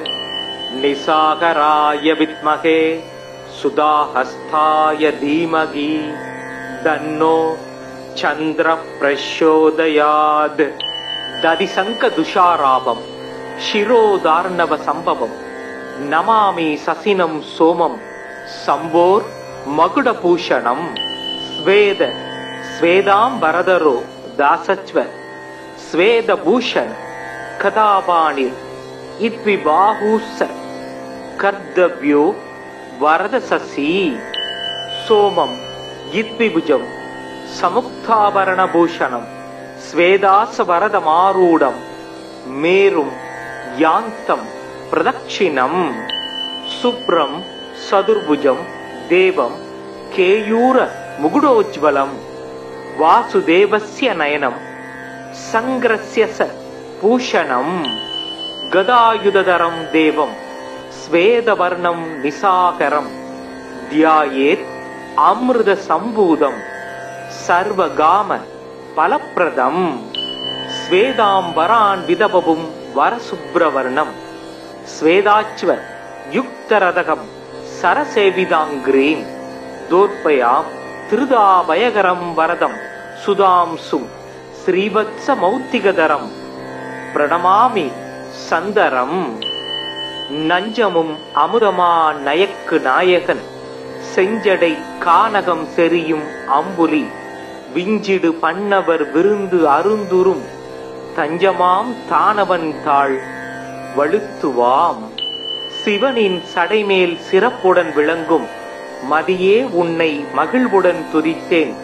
निशाकराय विद्महे सुधाहस्ताय धीमहि तन्नो चन्द्रः प्रचोदयात्। दधिशङ्खदुषाराभं शिरोदार्णव संभवं नमामि ससिनं सोमं संभोर मकुडभूषणं। स्वेद स्वेदांबरधरो दासच्व स्वेदभूषण कदापाणिर् इद्विबाहुः कर्तव्यो वरदससी। सोमं इद्विभुजं समुक्ताभरणभूषणं स्वेदासवरदमारूढं मेरुं यान्तं प्रदक्षिणं। शुभ्रं सदुर्भुजं देवं केयूर मुकुटोज्ज्वलं वासुदेवस्य नयनं संग्रस्य स भूषणं। गदायुधधरं देवं स्वेदवर्णं निशाकरं ध्यायेत् अमृतसम्भूतं सर्वगाम फलप्रदं। स्वेदांबरान् विदबभुं वरशुभ्रवर्णं स्वेदाच्व युक्तरदकं सरसेविदाङ्ग्रीं दोर्पयां त्रिदाभयकरं वरदं सुधांसुं श्रीवत्समौक्तिकधरं प्रणमामि सन्दरं। நஞ்சமும் அமுதமா நயக்கு நாயகன் செஞ்சடை கானகம் செறியும் அம்புலி விஞ்சிடு பண்ணவர் விருந்து அருந்துரும் தஞ்சமாம் தானவன் தாள் வழுத்துவாம். சிவனின் சடைமேல் சிறப்புடன் விளங்கும் மதியே உன்னை மகிழ்வுடன் துதித்தேன்.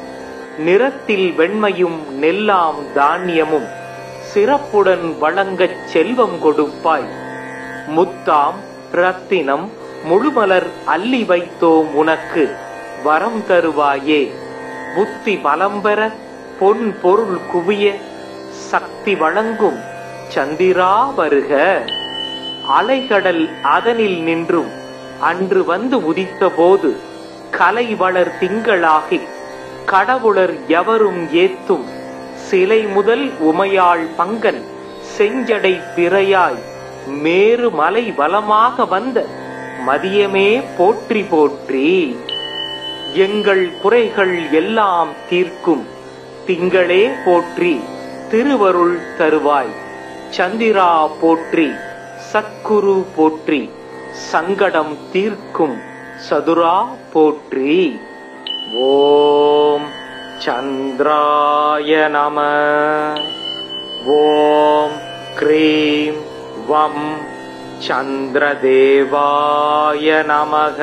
நிறத்தில் வெண்மையும் நெல்லாம் தானியமும் சிறப்புடன் வழங்கச் செல்வம் கொடுப்பாய். முத்தாம் ரத்தினம் முழுமலர் அள்ளி வைத்தோம் உனக்கு வரம் தருவாயே. புத்தி பலம்பெற பொன் பொருள் குவிய சக்தி வழங்கும் சந்திரா வருக. அலைகடல் அதனில் நின்றும் அன்று வந்து உதித்த போது கலை வளர் திங்களாகி கடவுளர் எவரும் ஏத்தும் சிலை முதல் உமையாள் பங்கன் செஞ்சடை பிறையாய் மேரு மலை வலமாக வந்த மதியமே போற்றி போற்றி. எங்கள் குறைகள் எல்லாம் தீர்க்கும் திங்களே போற்றி திருவருள் தருவாய். சந்திரா போற்றி சத்குரு போற்றி சங்கடம் தீர்க்கும் சதுரா போற்றி. ஓம் சந்திராய நம. ஓம் க்ரீம் வம் சந்திரதேவாய நமக.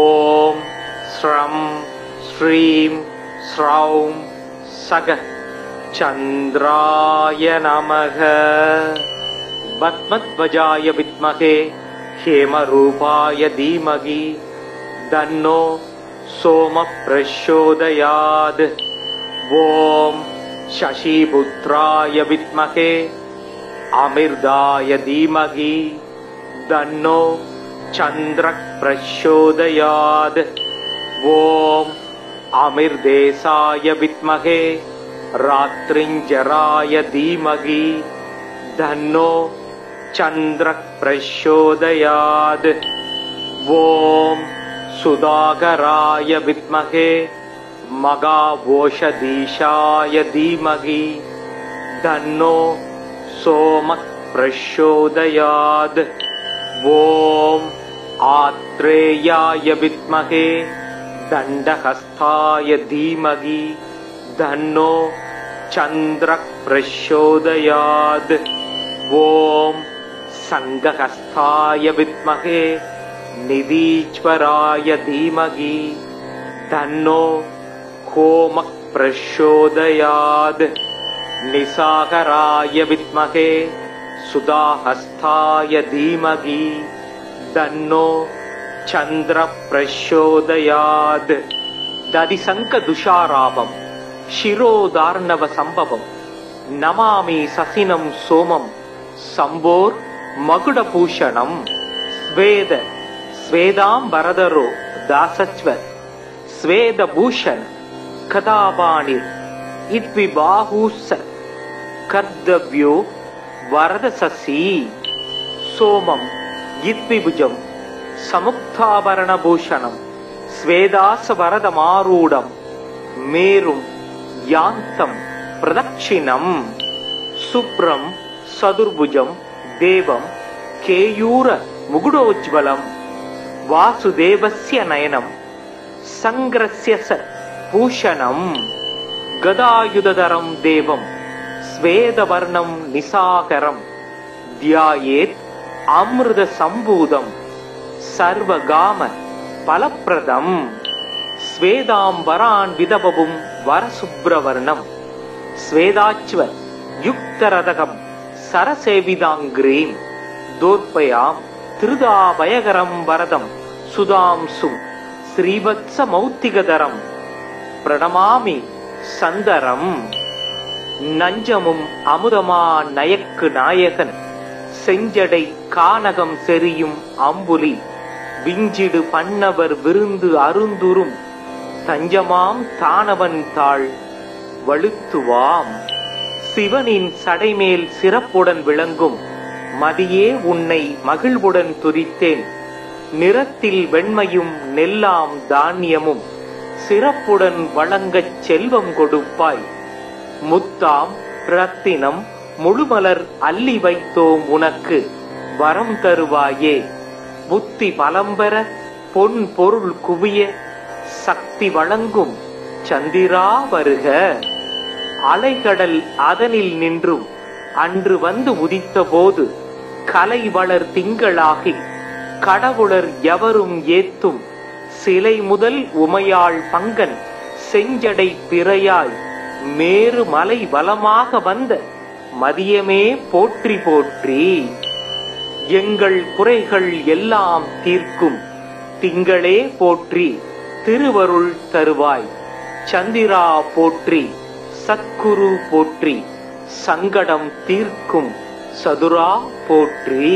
ஓம் ஸ்ரம் ஸ்ரீம் ஸ்ரௌம் சக சந்திராய நமக. பத்மத்வஜாய வித்மகே ஹேமரூபாய தீமகி தன்னோ சோம பிரச்சோதயாத். ஓம் சசிபுத்ராய வித்மகே அமிர்தாய தீமகி தன்னோ சந்திரः பிரச்சோதயாத். ஓம் அமிர்தேசாய வித்மகே ராத்ரிஞ்சராய தீமகி தன்னோ சந்திரः பிரச்சோதயாத். ஓம் சுதாகராய வித்மகே மகாவோஷதீஷாய தீமகி தன்னோ सोमः प्रचोदयात्. ॐ आत्रेयाय विद्महे दण्डहस्ताय धीमहि तन्नो चन्द्रः प्रचोदयात्। ॐ संघहस्ताय विद्महे निधीश्वराय धीमहि तन्नो होमः प्रचोदयात्। निशाकराय विद्महे सुधाहस्ताय धीमहि तन्नो चन्द्रः प्रचोदयात्। दधिशङ्ख दुषाराभं शिरोदार्णव संभवं नमामि ससिनं सोमं संभोर मकुडभूषणं। स्वेद स्वेदांबरधरो दासच्व स्वेदभूषण कदापाणिर् इद्विबाहुः कर्तव्यो वरदससी। सोमं इद्विभुजं समुक्ताभरणभूषणं स्वेदासवरदमारूढं मेरुं यान्तं प्रदक्षिणम्। शुभ्रं सदुर्भुजं देवं केयूर मुकुटोज्ज्वलं वासुदेवस्य नयनं संग्रस्य स भूषणं। गदायुधधरं देवं स्वेदवर्णं निशाकरं ध्यायेत् अमृतसम्भूतं सर्वगाम फलप्रदं। स्वेदांबरान्वितबभुं वरशुभ्रवर्णं स्वेदाच्व युक्तरदकं सरसेविदाङ्ग्रीं दोर्पयां திருதாபயகரம் வரதம் சுதாம்சும் ஸ்ரீவத்சமௌத்திகதரம் பிரணமாமி சந்தரம். நஞ்சமும் அமுதமா நயக்கு நாயகன் செஞ்சடை கானகம் செறியும் அம்புலி விஞ்சிடு பண்ணவர் விருந்து அருந்துரும் தஞ்சமாம் தானவன் தாள் வழுத்துவாம். சிவனின் சடைமேல் சிறப்புடன் விளங்கும் மதியே உன்னை மகிழ்வுடன் துதித்தேன். நிறத்தில் வெண்மையும் நெல்லாம் தானியமும் சிறப்புடன் வழங்கச் செல்வம் கொடுப்பாய். முத்தாம் ரத்தினம் முழுமலர் அள்ளி வைத்தோம் உனக்கு வரம் தருவாயே. புத்தி பலம்பெற பொன் பொருள் குவிய சக்தி வழங்கும் சந்திரா வருக. அலைகடல் அதனில் நின்றும் அன்று வந்து உதித்த போது கலை வளர் திங்களாகி கடவுளர் எவரும் ஏத்தும் சிலை முதல் உமையாள் பங்கன் செஞ்சடை பிறையாய் மேரு மலை வலமாக வந்த மதியமே போற்றி போற்றி. எங்கள் குறைகள் எல்லாம் தீர்க்கும் திங்களே போற்றி திருவருள் தருவாய். சந்திரா போற்றி சத்குரு போற்றி சங்கடம் தீர்க்கும் சதுரா போற்றி.